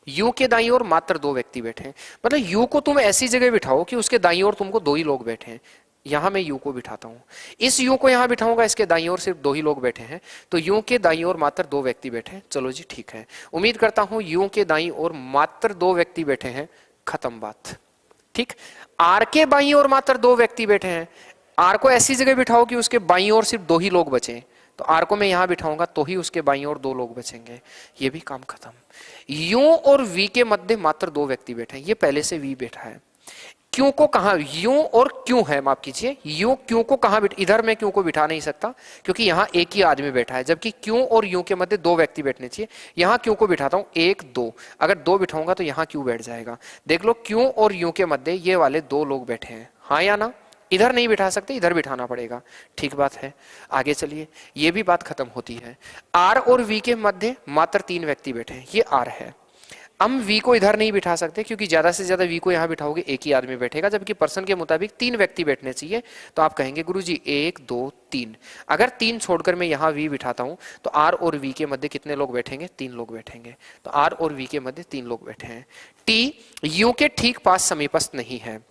यू के दाईं ओर मात्र 2 व्यक्ति बैठे हैं, मतलब यू को तुम ऐसी जगह बिठाओ कि उसके दाईं ओर तुमको 2 ही लोग बैठे हैं। यहां मैं यू को बिठाता हूं, इस यू को यहां बिठाऊंगा, इसके दाईं ओर सिर्फ 2 ही लोग बैठे हैं, तो यू के दाईं ओर मात्र 2 व्यक्ति बैठे हैं। चलो जी ठीक है, उम्मीद करता हूं यू के दाईं ओर मात्र 2 व्यक्ति बैठे हैं, खत्म बात। ठीक, आर के बाईं ओर मात्र 2 व्यक्ति बैठे हैं, आर को ऐसी जगह बिठाओ कि उसके बाईं ओर सिर्फ 2 ही लोग बचे, तो आर को मैं यहां बिठाऊंगा तो ही उसके बाईं ओर 2 लोग बचेंगे, ये भी काम खत्म। यू और वी के मध्य मात्र 2 व्यक्ति बैठे हैं, ये पहले से वी बैठा है। क्यू को कहां, यू और क्यू है, माफ कीजिए, यू क्यू को कहां इधर मैं क्यू को बिठा नहीं सकता क्योंकि यहां एक ही आदमी बैठा है, जबकि क्यू और यू के मध्य 2 व्यक्ति बैठने चाहिए। यहां क्यू को बिठाता हूं 1 2, अगर 2 बिठाऊंगा तो यहां क्यू बैठ जाएगा। देख लो क्यू और यू के मध्य ये वाले 2 लोग बैठे हैं, हाँ या ना? इधर नहीं बिठा सकते, इधर बिठाना पड़ेगा। ठीक बात है, आगे चलिए, ये भी बात खत्म होती है। आर और वी के मध्य मात्र 3 व्यक्ति बैठे हैं, ये आर है। हम वी को इधर नहीं बिठा सकते क्योंकि ज्यादा से ज्यादा वी को यहां बिठाओगे एक ही आदमी बैठेगा, जबकि पर्सन के मुताबिक 3 व्यक्ति बैठने चाहिए। तो आप कहेंगे गुरुजी 1 2 3, अगर 3 छोड़कर मैं यहां वी बिठाता हूं तो आर और वी के मध्य कितने लोग बैठेंगे? 3 लोग बैठेंगे, तो आर और वी के मध्य 3 लोग बैठे हैं। टी यू के ठीक पास समीपस्थ नहीं है।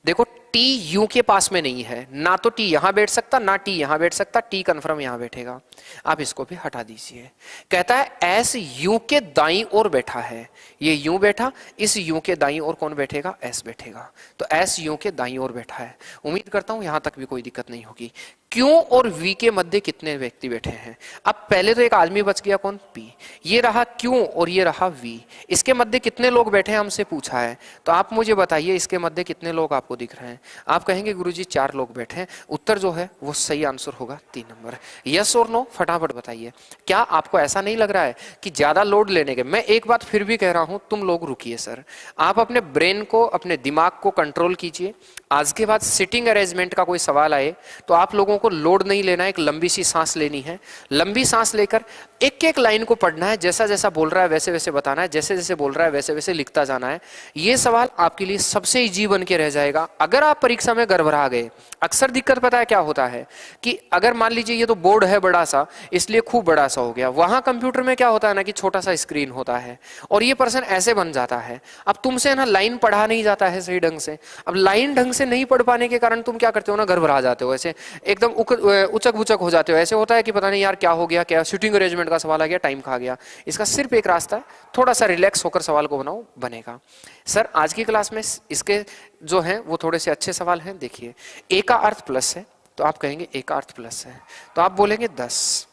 देखो टी यू के पास में नहीं है, ना तो टी यहां बैठ सकता ना टी यहां बैठ सकता, टी कंफर्म यहां बैठेगा। आप इसको भी हटा दीजिए। कहता है एस यू के दाईं ओर बैठा है, ये यू बैठा, इस यू के दाईं ओर कौन बैठेगा? एस बैठेगा, तो एस यू के दाईं ओर बैठा है। उम्मीद करता हूं यहां तक भी कोई दिक्कत नहीं होगी। क्यू और वी के मध्य कितने व्यक्ति बैठे हैं? अब पहले तो एक आदमी बच गया, कौन? पी। ये रहा क्यू और ये रहा वी, इसके मध्य कितने लोग बैठे हैं हमसे पूछा है, तो आप मुझे बताइए इसके मध्य कितने लोग आपको दिख रहे हैं? आप कहेंगे गुरुजी 4 लोग बैठे हैं। उत्तर जो है वो सही आंसर होगा 3 नंबर। यस और नो फटाफट बताइए। क्या आपको ऐसा नहीं लग रहा है कि ज्यादा लोड लेने के? मैं एक बात फिर भी कह रहा हूं, तुम लोग रुकिए सर, आप अपने ब्रेन को, अपने दिमाग को कंट्रोल कीजिए। आज के बाद सिटिंग अरेंजमेंट का कोई सवाल आए तो आप लोगों को लोड नहीं लेना है, एक लंबी सी सांस लेनी है। लंबी सांस लेकर एक एक लाइन को पढ़ना है, जैसा जैसा बोल रहा है वैसे वैसे बताना है, जैसे जैसे बोल रहा है वैसे वैसे लिखता जाना है। ये सवाल आपके लिए सबसे इजी बन के रह जाएगा अगर आप परीक्षा में गड़बड़ा गए। अक्सर दिक्कत पता है क्या होता है कि अगर मान लीजिए ये तो बोर्ड है बड़ा सा, इसलिए खूब बड़ा सा हो गया, वहां कंप्यूटर में क्या होता है ना कि छोटा सा स्क्रीन होता है और ये पर्सन ऐसे बन जाता है। अब तुमसे ना लाइन पढ़ा नहीं जाता है सही ढंग से, अब लाइन ढंग से नहीं पढ़ पाने के कारण तुम क्या करते हो ना, गड़बड़ा जाते हो, ऐसे एकदम उचक बुचक हो जाते हो। ऐसे होता है कि पता नहीं यार क्या हो गया, क्या सिटिंग अरेंजमेंट का सवाल आ गया, टाइम खा गया। इसका सिर्फ एक रास्ता है, थोड़ा सा रिलैक्स होकर सवाल को बनाओ, बनेगा। सर आज की क्लास में इसके जो हैं वो थोड़े से अच्छे सवाल हैं। देखिए ए का अर्थ प्लस है तो आप कहेंगे ए का अर्थ प्लस है, तो आप बोलेंगे 10।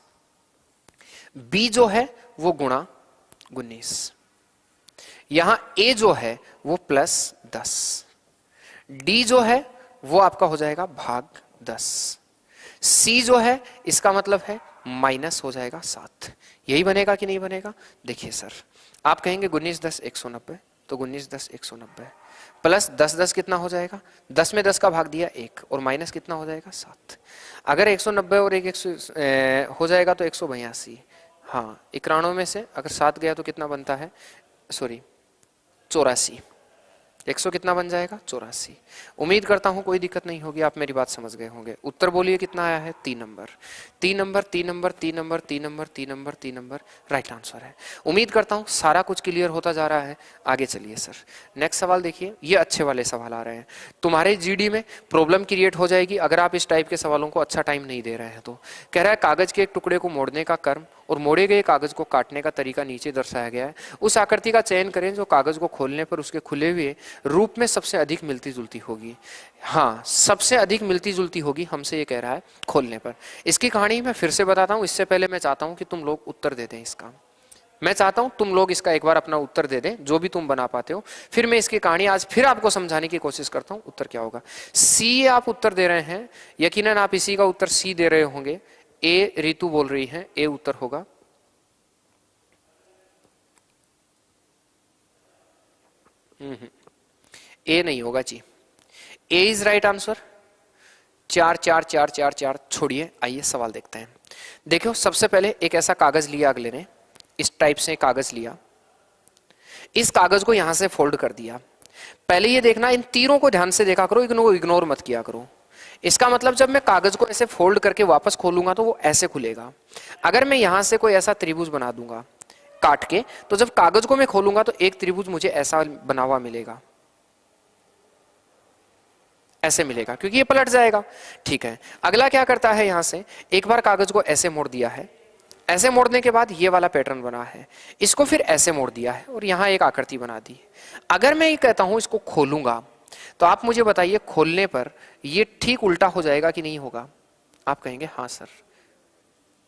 बी जो है वो गुणा 19, यहां ए जो है वो प्लस 10, डी जो है वो आपका हो जाएगा भाग 10, सी जो है इसका मतलब है माइनस हो जाएगा 7। यही बनेगा कि नहीं बनेगा? देखिए सर, आप कहेंगे 19 10 190, तो 19 10 190 प्लस 10 10 कितना हो जाएगा? 10 में 10 का भाग दिया 1 और माइनस कितना हो जाएगा? 7। अगर 190 और 1 हो जाएगा तो 182। हाँ, 91 में से अगर 7 गया तो कितना बनता है? सॉरी 84। 100 कितना बन जाएगा? 84। उम्मीद करता हूं कोई दिक्कत नहीं होगी, आप मेरी बात समझ गए होंगे। उत्तर बोलिए कितना आया है? 3 number. 3 number 3 number 3 number 3 number 3 number 3 number right answer है। उम्मीद करता हूं सारा कुछ क्लियर होता जा रहा है। आगे चलिए सर, नेक्स्ट सवाल देखिए, ये अच्छे वाले सवाल आ रहे हैं। तुम्हारे जीडी में प्रॉब्लम क्रिएट हो जाएगी अगर आप इस टाइप के सवालों को अच्छा टाइम नहीं दे रहे हैं तो। कह रहा है कागज के एक टुकड़े को मोड़ने का कर्म और मोड़े गए कागज को काटने का तरीका नीचे दर्शाया गया है। उस आकृति का चयन करें जो कागज को खोलने पर उसके खुले हुए रूप में सबसे अधिक मिलती जुलती होगी। हाँ, सबसे अधिक मिलती जुलती होगी, हमसे ये कह रहा है खोलने पर। इसकी कहानी मैं फिर से बताता हूं, इससे पहले मैं चाहता हूं कि तुम लोग उत्तर दे दें इसका। मैं चाहता हूं तुम लोग इसका एक बार अपना उत्तर दे दें, जो भी तुम बना पाते हो। फिर मैं इसकी कहानी आज फिर आपको समझाने की कोशिश करता हूं, उत्तर क्या होगा। सी आप उत्तर दे रहे हैं, यकीनन आप इसी का उत्तर सी दे रहे होंगे। ए रितु बोल रही है, ए उत्तर होगा। ए नहीं होगा जी, ए इज राइट आंसर। 4 4 4 4 4 छोड़िए, आइए सवाल देखते हैं। देखो सबसे पहले एक ऐसा कागज लिया, अगले ने इस टाइप से कागज लिया, इस कागज को यहां से फोल्ड कर दिया। पहले ये देखना, इन तीनों को ध्यान से देखा करो, इग्नोर मत किया करो। इसका मतलब जब मैं कागज को ऐसे फोल्ड करके वापस खोलूंगा तो वो ऐसे खुलेगा। अगर मैं यहां से कोई ऐसा त्रिभुज बना दूंगा काट के, तो जब कागज को मैं खोलूंगा तो एक त्रिभुज मुझे ऐसा बना हुआ मिलेगा, ऐसे मिलेगा, क्योंकि ये पलट जाएगा। ठीक है, अगला क्या करता है, यहां से एक बार कागज को ऐसे मोड़ दिया है, ऐसे मोड़ने के बाद ये वाला पैटर्न बना है, इसको फिर ऐसे मोड़ दिया है और यहां एक आकृति बना दी। अगर मैं ये कहता हूं इसको खोलूंगा, तो आप मुझे बताइए खोलने पर ये ठीक उल्टा हो जाएगा कि नहीं होगा? आप कहेंगे हाँ सर,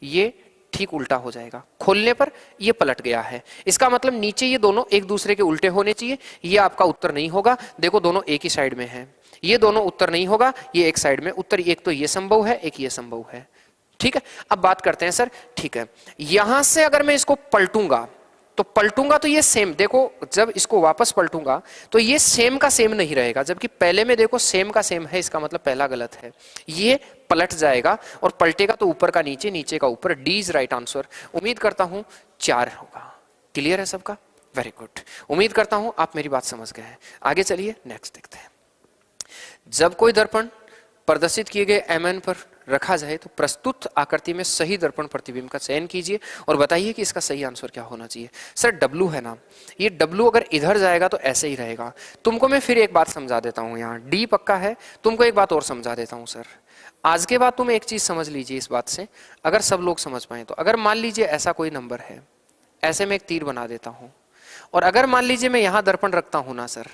ये ठीक उल्टा हो जाएगा। खोलने पर ये पलट गया है, इसका मतलब नीचे ये दोनों एक दूसरे के उल्टे होने चाहिए। ये आपका उत्तर नहीं होगा, देखो दोनों एक ही साइड में हैं। ये दोनों उत्तर नहीं होगा, ये एक साइड में उत्तर, एक तो ये संभव है, एक ये संभव है। ठीक है, अब बात करते हैं सर। ठीक है, यहां से अगर मैं इसको पलटूंगा तो ये सेम, देखो जब इसको वापस पलटूंगा तो ये सेम का सेम नहीं रहेगा, जबकि पहले में देखो सेम का सेम है, इसका मतलब पहला गलत है। ये पलट जाएगा और पलटेगा तो ऊपर का नीचे, नीचे का ऊपर। D is right answer. उम्मीद करता हूं 4 होगा। क्लियर है सबका? वेरी गुड, उम्मीद करता हूं आप मेरी बात समझ गए हैं। आगे चलिए नेक्स्ट देखते हैं। जब कोई दर्पण प्रदर्शित किए गए mn पर रखा जाए तो प्रस्तुत आकृति में सही दर्पण प्रतिबिंब का चयन कीजिए और बताइए कि इसका सही आंसर क्या होना चाहिए। सर W है ना, ये W अगर इधर जाएगा तो ऐसे ही रहेगा। तुमको मैं फिर एक बात समझा देता हूं, यहाँ D पक्का है, तुमको एक बात और समझा देता हूं सर। आज के बाद तुम एक चीज समझ लीजिए इस बात से, अगर सब लोग समझ पाए तो। अगर मान लीजिए ऐसा कोई नंबर है, ऐसे में एक तीर बना देता हूं, और अगर मान लीजिए मैं यहां दर्पण रखता हूं ना सर,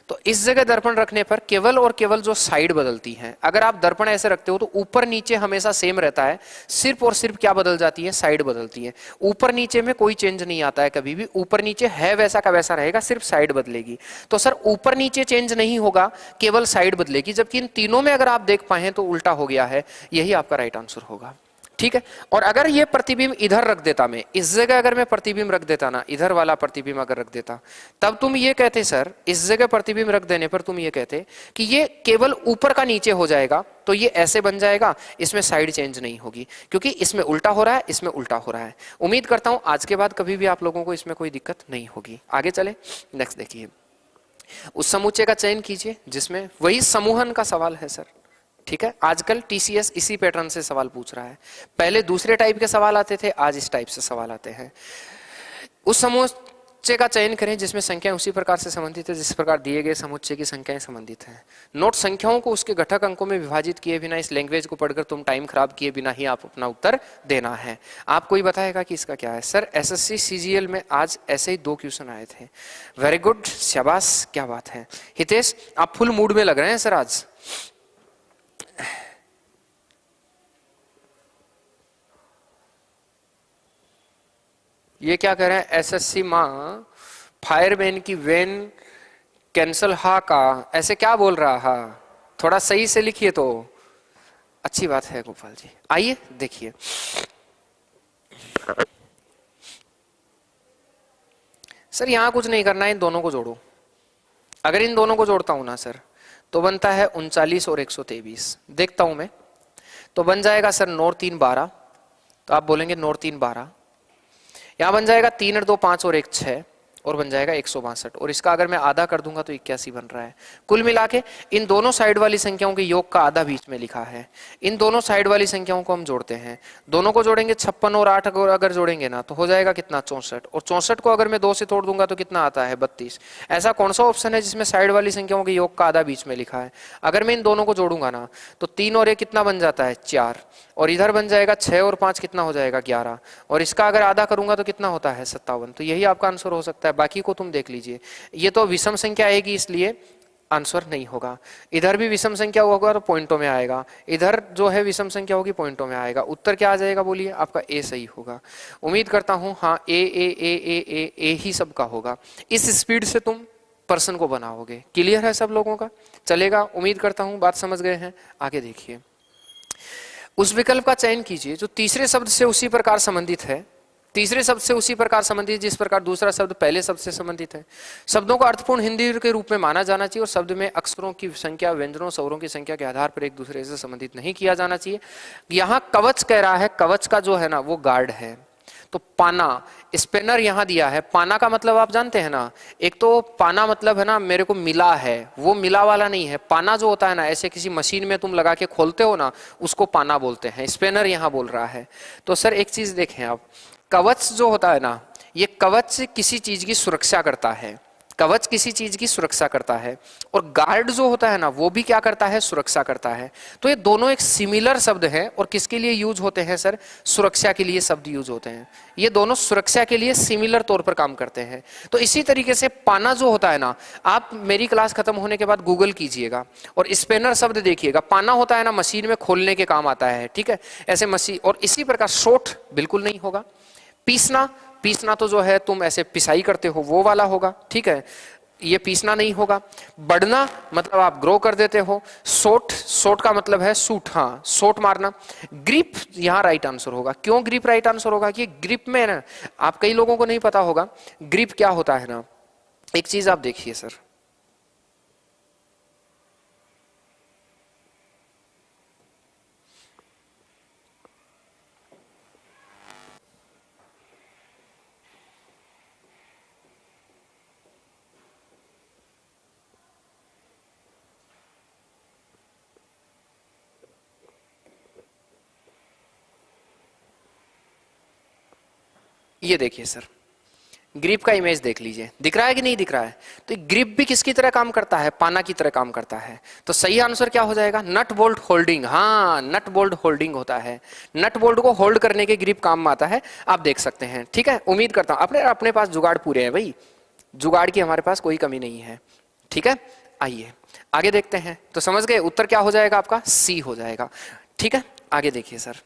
तो इस जगह दर्पण रखने पर केवल और केवल जो साइड बदलती है। अगर आप दर्पण ऐसे रखते हो तो ऊपर नीचे हमेशा सेम रहता है, सिर्फ और सिर्फ क्या बदल जाती है? साइड बदलती है। ऊपर नीचे में कोई चेंज नहीं आता है कभी भी, ऊपर नीचे है वैसा का वैसा रहेगा, सिर्फ साइड बदलेगी। तो सर ऊपर नीचे चेंज नहीं होगा, केवल साइड बदलेगी, जबकि इन तीनों में अगर आप देख पाए तो उल्टा हो गया है। यही आपका राइट आंसर होगा। ठीक है, और अगर ये प्रतिबिंब इधर रख देता, मैं इस जगह अगर मैं प्रतिबिंब रख देता ना, इधर वाला प्रतिबिंब अगर रख देता, तब तुम ये कहते सर, इस जगह प्रतिबिंब रख देने पर तुम ये कहते कि ये केवल ऊपर का नीचे हो जाएगा, तो ये ऐसे बन जाएगा, इसमें साइड चेंज नहीं होगी, क्योंकि इसमें उल्टा हो रहा है, इसमें उल्टा हो रहा है। उम्मीद करता हूं आज के बाद कभी भी आप लोगों को इसमें कोई दिक्कत नहीं होगी। आगे चले, नेक्स्ट देखिए। उस समुच्चय का चयन कीजिए जिसमें, वही समूहन का सवाल है सर। ठीक है, आजकल टीसीएस इसी पैटर्न से सवाल पूछ रहा है। पहले दूसरे टाइप के सवाल आते थे, आज इस टाइप से सवाल आते हैं। उस समुच्चय का चयन करें जिसमें संख्याएं उसी प्रकार से संबंधित है जिस प्रकार दिए गए समुच्चय की संख्याएं संबंधित हैं। नोट, संख्याओं को उसके घटक अंकों में विभाजित किए बिना, इस लैंग्वेज को पढ़कर तुम टाइम खराब किए बिना ही आप अपना उत्तर देना है। आपको ही बताएगा कि इसका क्या है। सर एसएससी सीजीएल में आज ऐसे ही 2 क्वेश्चन आए थे। वेरी गुड, शाबाश, क्या बात है। हितेश, आप फुल मूड में लग रहे हैं सर आज। ये क्या कह रहे हैं? एसएससी माँ फायरमैन की वैन कैंसल हा का, ऐसे क्या बोल रहा? हा, थोड़ा सही से लिखिए तो अच्छी बात है गोपाल जी। आइए देखिए, सर यहां कुछ नहीं करना है, इन दोनों को जोड़ो। अगर इन दोनों को जोड़ता हूं ना सर, तो बनता है 39 और 123। देखता हूं मैं, तो बन जाएगा सर 9 3 12, तो आप बोलेंगे 9 3 12। यहां बन जाएगा 3 और 2 5 और 1 6, और बन जाएगा 162। और इसका अगर मैं आधा कर दूंगा तो 81 बन रहा है। कुल मिला के इन दोनों साइड वाली संख्याओं के योग का आधा बीच में लिखा है। इन दोनों साइड वाली संख्याओं को हम जोड़ते हैं, दोनों को जोड़ेंगे 56 और 8 अगर जोड़ेंगे ना तो हो जाएगा कितना? 64। और 64 को अगर मैं 2 से तोड़ दूंगा तो कितना आता है? 32। ऐसा कौन सा ऑप्शन है जिसमें साइड वाली संख्याओं के योग का आधा बीच में लिखा है? अगर मैं इन दोनों को जोड़ूंगा ना तो 3 और 1 कितना बन जाता है? 4, और इधर बन जाएगा 6 और 5 कितना हो जाएगा? 11, और इसका अगर आधा करूंगा तो कितना होता है? 57। तो यही आपका आंसर हो सकता है। बाकी को तुम देख लीजिए। ये तो विषम संख्या आएगी इसलिए आंसर नहीं होगा। इधर भी विषम संख्या होगा तो पॉइंटों में आएगा, इधर जो है विषम संख्या होगी पॉइंटों में आएगा। उत्तर क्या आ जाएगा बोलिए? आपका ए सही होगा। उम्मीद करता हूं हाँ, ए ए ए ए ए ए ही सबका होगा। इस स्पीड से तुम पर्सन को बनाओगे। क्लियर है सब लोगों का? चलेगा, उम्मीद करता हूं बात समझ गए हैं। आगे देखिए, उस विकल्प का चयन कीजिए जो तीसरे शब्द से उसी प्रकार संबंधित है, तीसरे शब्द से उसी प्रकार संबंधित जिस प्रकार दूसरा शब्द पहले शब्द से संबंधित है। शब्दों को अर्थपूर्ण हिंदी के रूप में माना जाना चाहिए और शब्द में अक्षरों की संख्या, व्यंजनों, स्वरों की संख्या के आधार पर एक दूसरे से संबंधित नहीं किया जाना चाहिए। यहाँ कवच कह रहा है, कवच का जो है ना वो गार्ड है, तो पाना, स्पिनर यहां दिया है, पाना का मतलब आप जानते हैं ना, एक तो पाना मतलब है ना मेरे को मिला है, वो मिला वाला नहीं है। पाना जो होता है ना, ऐसे किसी मशीन में तुम लगा के खोलते हो ना, उसको पाना बोलते हैं। स्पिनर यहां बोल रहा है। तो सर एक चीज देखें आप, कवच जो होता है ना, ये कवच किसी चीज की सुरक्षा करता है, कवच किसी चीज की सुरक्षा करता है, और गार्ड जो होता है ना वो भी क्या करता है, सुरक्षा करता है। तो ये दोनों एक सिमिलर शब्द हैं, और किसके लिए यूज होते हैं सर, सुरक्षा के लिए शब्द यूज होते हैं। ये दोनों सुरक्षा के लिए सिमिलर तौर पर काम करते हैं। तो इसी तरीके से पाना जो होता है ना, आप मेरी क्लास खत्म होने के बाद गूगल कीजिएगा और स्पेनर शब्द देखिएगा। पाना होता है ना मशीन में खोलने के काम आता है, ठीक है, ऐसे मशीन। और इसी प्रकार शॉट बिल्कुल नहीं होगा। पीसना, पीसना तो जो है तुम ऐसे पिसाई करते हो वो वाला होगा, ठीक है, ये पीसना नहीं होगा। बढ़ना मतलब आप ग्रो कर देते हो। सोट, सोट का मतलब है सूट, हाँ सोट मारना। ग्रिप यहां राइट आंसर होगा। क्यों ग्रिप राइट आंसर होगा कि ग्रिप में ना, आप कई लोगों को नहीं पता होगा ग्रिप क्या होता है ना। एक चीज आप देखिए सर, ये देखिए सर, ग्रिप का इमेज देख लीजिए, दिख रहा है कि नहीं दिख रहा है। तो ग्रिप भी किसकी तरह काम करता है, पाना की तरह काम करता है। तो सही आंसर क्या हो जाएगा, नट बोल्ट होल्डिंग। हाँ, नट बोल्ट होल्डिंग होता है, नट बोल्ट को होल्ड करने के ग्रिप काम में आता है, आप देख सकते हैं। ठीक है, उम्मीद करता हूं अपने पास जुगाड़ पूरे हैं भाई, जुगाड़ की हमारे पास कोई कमी नहीं है। ठीक है, आइए आगे देखते हैं। तो समझ गए, उत्तर क्या हो जाएगा आपका, सी हो जाएगा। ठीक है, आगे देखिए सर,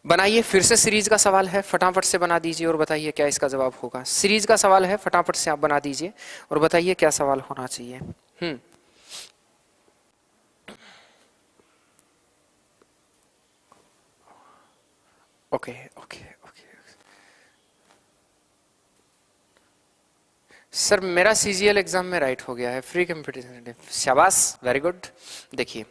बनाइए। फिर से सीरीज का सवाल है, फटाफट से बना दीजिए और बताइए क्या इसका जवाब होगा। सीरीज का सवाल है, फटाफट से आप बना दीजिए और बताइए क्या सवाल होना चाहिए। ओके ओके ओके सर, मेरा सीजीएल एग्जाम में राइट हो गया है, फ्री कंपटीशन। शाबाश, वेरी गुड। देखिए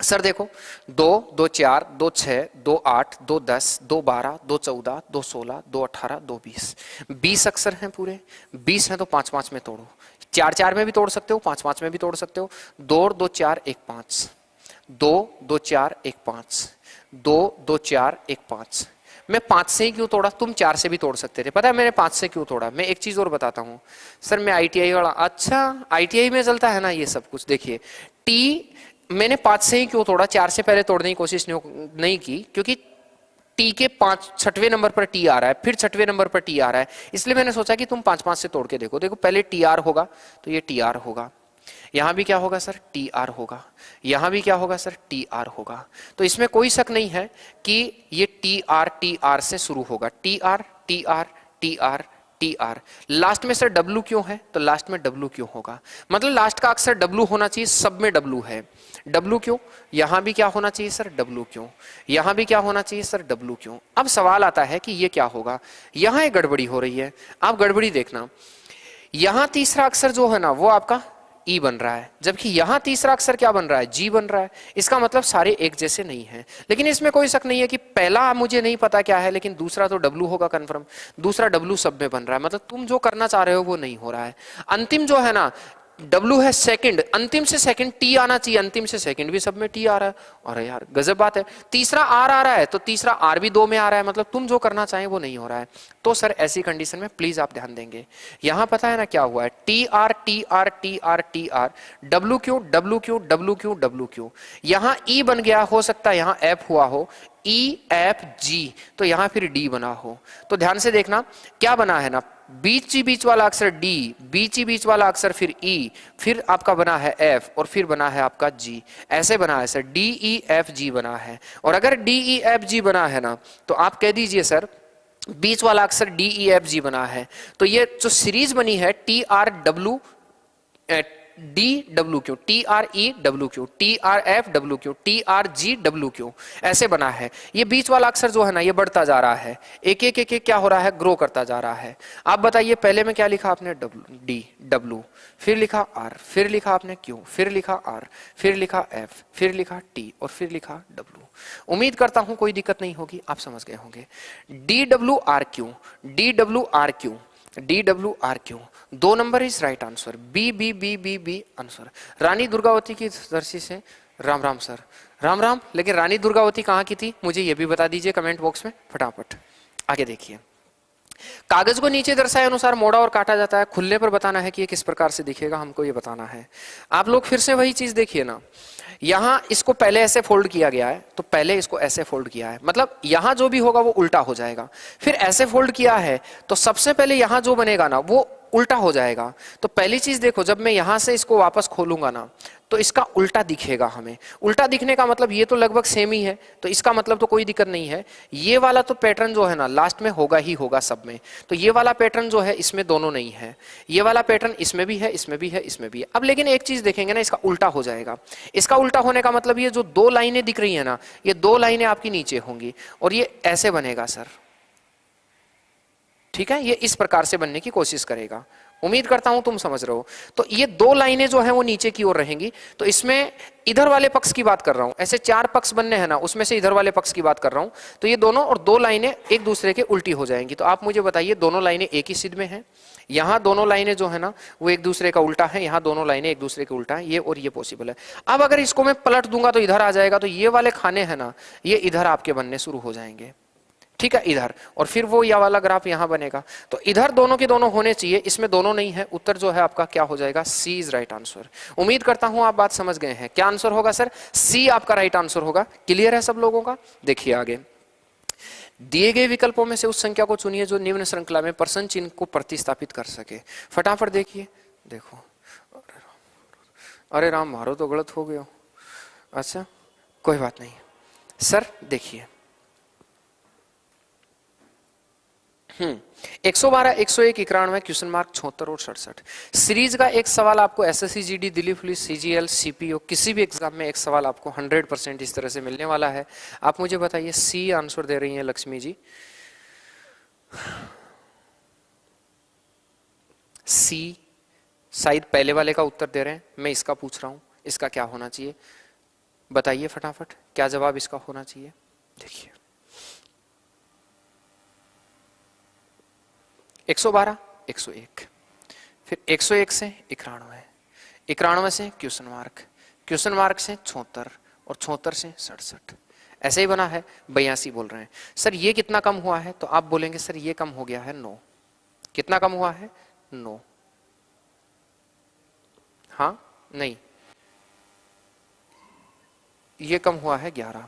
सर, देखो 2, 2 4, 2 6, 2 8, 2 10, 2 12, 2 14, 2 16, 2 18, 2 20, 20 अक्षर हैं पूरे। 20 हैं तो 5 5 में तोड़ो, 4 4 में भी तोड़ सकते हो, 5 5 में भी तोड़ सकते हो। 2 2 4 1 5, 2 2 4 1 5, 2 2 4 1 5। मैं 5 से ही क्यों तोड़ा, तुम 4 से भी तोड़ सकते थे। पता है मैंने 5 से क्यों तोड़ा, मैं एक चीज और बताता हूं सर, मैं आईटीआई वाला। अच्छा, आईटीआई में चलता है ना ये सब कुछ। देखिए टी मैंने 5 से ही क्यों तोड़ा, 4 से पहले तोड़ने की कोशिश नहीं की, क्योंकि टी के 6वें नंबर पर टी आ रहा है, फिर 6वें नंबर पर टी आ रहा है, इसलिए मैंने सोचा कि तुम 5 5 से तोड़ के देखो। देखो पहले टी आर होगा तो ये टी आर होगा, यहां भी क्या होगा सर, टी आर होगा, यहां भी क्या होगा सर, टी आर होगा। तो इसमें कोई शक नहीं है कि ये टी आर से शुरू होगा। T R T R T R T R. Last में सर डब्लू क्यों है, तो लास्ट में डब्लू क्यों होगा, मतलब लास्ट का अक्षर डब्लू होना चाहिए, सब में डब्लू है। डब्लू क्यों, यहां भी क्या होना चाहिए सर, डब्लू क्यों, यहां भी क्या होना चाहिए सर, डब्लू क्यों। अब सवाल आता है कि ये क्या होगा, यहां एक गड़बड़ी हो रही है। आप गड़बड़ी देखना, यहां तीसरा अक्षर जो है ना वो आपका ई बन रहा है, जबकि यहां तीसरा अक्षर क्या बन रहा है, जी बन रहा है। इसका मतलब सारे एक जैसे नहीं है। लेकिन इसमें कोई शक नहीं है कि पहला मुझे नहीं पता क्या है, लेकिन दूसरा तो डब्लू होगा कंफर्म। दूसरा डब्लू सब में बन रहा है, मतलब तुम जो करना चाह रहे हो वो नहीं हो रहा है। अंतिम जो है ना, डब्लू है सेकंड, अंतिम से सेकंड टी आना चाहिए, अंतिम से सेकंड भी सब में टी आ रहा है। अरे यार गजब बात है। तीसरा आर आ रहा है तो तीसरा आर भी 2 में आ रहा है, मतलब तुम जो करना चाहें वो नहीं हो रहा है। तो सर ऐसी कंडीशन में प्लीज आप ध्यान देंगे, यहां पता है ना क्या हुआ है, T R T R T R T R, W Q W Q W Q W Q. यहां ई बन गया, हो सकता है यहां एफ हुआ हो, ई एफ जी, तो यहां फिर डी बना हो। तो ध्यान से देखना क्या बना है ना, बीच ही बीच वाला अक्षर डी, बीच ही बीच वाला अक्षर फिर ई, फिर आपका बना है एफ और फिर बना है आपका जी। ऐसे बना है sir, D E F G बना है। और अगर डी ई एफ जी बना है ना तो आप कह दीजिए सर बीच वाला अक्षर डी ई एफ जी बना है। तो ये जो सीरीज बनी है T R W D W Q, T R E W Q, T R F W Q, T R G W Q, ऐसे बना है। ये बीच वाला अक्षर जो है ना ये बढ़ता जा रहा है, एक एक एक एक क्या हो रहा है, ग्रो करता जा रहा है। आप बताइए पहले में क्या लिखा आपने, डब्ल्यू डी डब्ल्यू, फिर लिखा आर, फिर लिखा आपने क्यू, फिर लिखा आर, फिर लिखा एफ, फिर लिखा टी और फिर लिखा डब्ल्यू। उम्मीद करता हूं कोई दिक्कत नहीं होगी, आप समझ गए होंगे। D W R Q, D W R Q, D W R Q, 2 number is right answer, B B B B B answer. Rani Durgavati की दर्शी से राम राम सर, राम राम। लेकिन रानी दुर्गावती कहाँ की थी, मुझे ये भी बता दीजिए कमेंट बॉक्स में फटाफट। आगे देखिए, कागज को नीचे दर्शाए अनुसार मोड़ा और काटा जाता है, खुलने पर बताना है कि ये किस प्रकार से दिखेगा, हमको ये बताना है। आप लोग फिर से वही चीज देखिए ना, यहां इसको पहले ऐसे फोल्ड किया गया है, तो पहले इसको ऐसे फोल्ड किया है, मतलब यहां जो भी होगा वो उल्टा हो जाएगा। फिर ऐसे फोल्ड किया है तो सबसे पहले यहां जो बनेगा ना वो उल्टा हो जाएगा। तो पहली चीज देखो, जब मैं यहां से इसको वापस खोलूंगा ना तो इसका उल्टा दिखेगा हमें। उल्टा दिखने का मतलब ये तो लगभग सेम ही है, तो इसका मतलब तो कोई दिक्कत नहीं है। ये वाला तो पैटर्न जो है ना लास्ट में होगा ही होगा सब में, तो ये वाला पैटर्न जो है इसमें दोनों नहीं है, ये वाला पैटर्न इसमें भी है, इसमें भी है, इसमें भी है। अब लेकिन एक चीज देखेंगे ना, इसका उल्टा हो जाएगा। इसका उल्टा होने का मतलब ये जो 2 लाइनें दिख रही है ना, ये 2 लाइनें आपकी नीचे होंगी और ये ऐसे बनेगा सर, ठीक है। ये इस प्रकार से बनने की कोशिश करेगा, उम्मीद करता हूं तुम समझ रहे हो। तो ये 2 लाइनें जो है वो नीचे की ओर रहेंगी। तो इसमें इधर वाले पक्ष की बात कर रहा हूं, ऐसे 4 पक्ष बनने हैं ना, उसमें से इधर वाले पक्ष की बात कर रहा हूं। तो ये दोनों और 2 लाइनें एक दूसरे के उल्टी हो जाएंगी। तो आप मुझे बताइए, दोनों लाइनें एक ही सिद्ध में हैं, यहां दोनों लाइनें जो है ना वो एक दूसरे का उल्टा है, यहां दोनों लाइनें एक दूसरे के उल्टा है, ये और ये पॉसिबल है। अब अगर इसको मैं पलट दूंगा तो इधर आ जाएगा, तो ये वाले खाने हैं ना ये इधर आपके बनने शुरू हो जाएंगे, ठीक है, इधर। और फिर वो या वाला ग्राफ यहां बनेगा। तो इधर दोनों के दोनों होने चाहिए, इसमें दोनों नहीं है। उत्तर जो है आपका क्या हो जाएगा, सी इज राइट आंसर। उम्मीद करता हूं आप बात समझ गए हैं। क्या आंसर होगा सर, सी आपका राइट आंसर होगा। क्लियर है सब लोगों का। देखिए आगे, दिए गए विकल्पों में से उस संख्या को चुनिए जो निम्न श्रृंखला में प्रश्न चिन्ह को प्रतिस्थापित कर सके। फटाफट देखिए, देखो, अरे राम मारो तो गलत हो गया। अच्छा कोई बात नहीं सर, देखिए 112, 101, 91, क्वेश्चन मार्क 76 और 67। सीरीज का एक सवाल आपको SSC GD, Delhi police, CGL, CPO किसी भी एग्जाम में एक सवाल आपको 100% इस तरह से मिलने वाला है। आप मुझे बताइए, सी आंसर दे रही हैं लक्ष्मी जी। सी शायद पहले वाले का उत्तर दे रहे हैं, मैं इसका पूछ रहा हूं, इसका क्या होना चाहिए बताइए फटाफट, क्या जवाब इसका होना चाहिए। देखिए 112, 101, फिर 101 से 91, 91 से क्वेश्चन मार्क से 76 और 76 से 67। ऐसे ही बना है। 82 बोल रहे हैं सर, ये कितना कम हुआ है, तो आप बोलेंगे सर ये कम हो गया है 9। कितना कम हुआ है, 9। हाँ नहीं, ये कम हुआ है 11,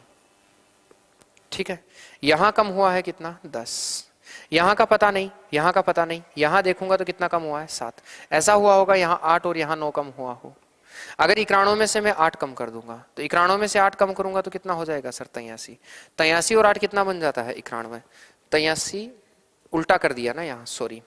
ठीक है। यहां कम हुआ है कितना, 10। यहां का पता नहीं, यहां का पता नहीं, यहां देखूंगा तो कितना कम हुआ है, 7। ऐसा हुआ होगा यहां 8 और यहां 9 कम हुआ हो। अगर 91 में से मैं 8 कम कर दूंगा, तो 91 में से 8 कम करूंगा तो कितना हो जाएगा सर, 83। 83 और 8 कितना बन जाता है, 91। 83 उल्टा कर दिया ना यहाँ, सॉरी,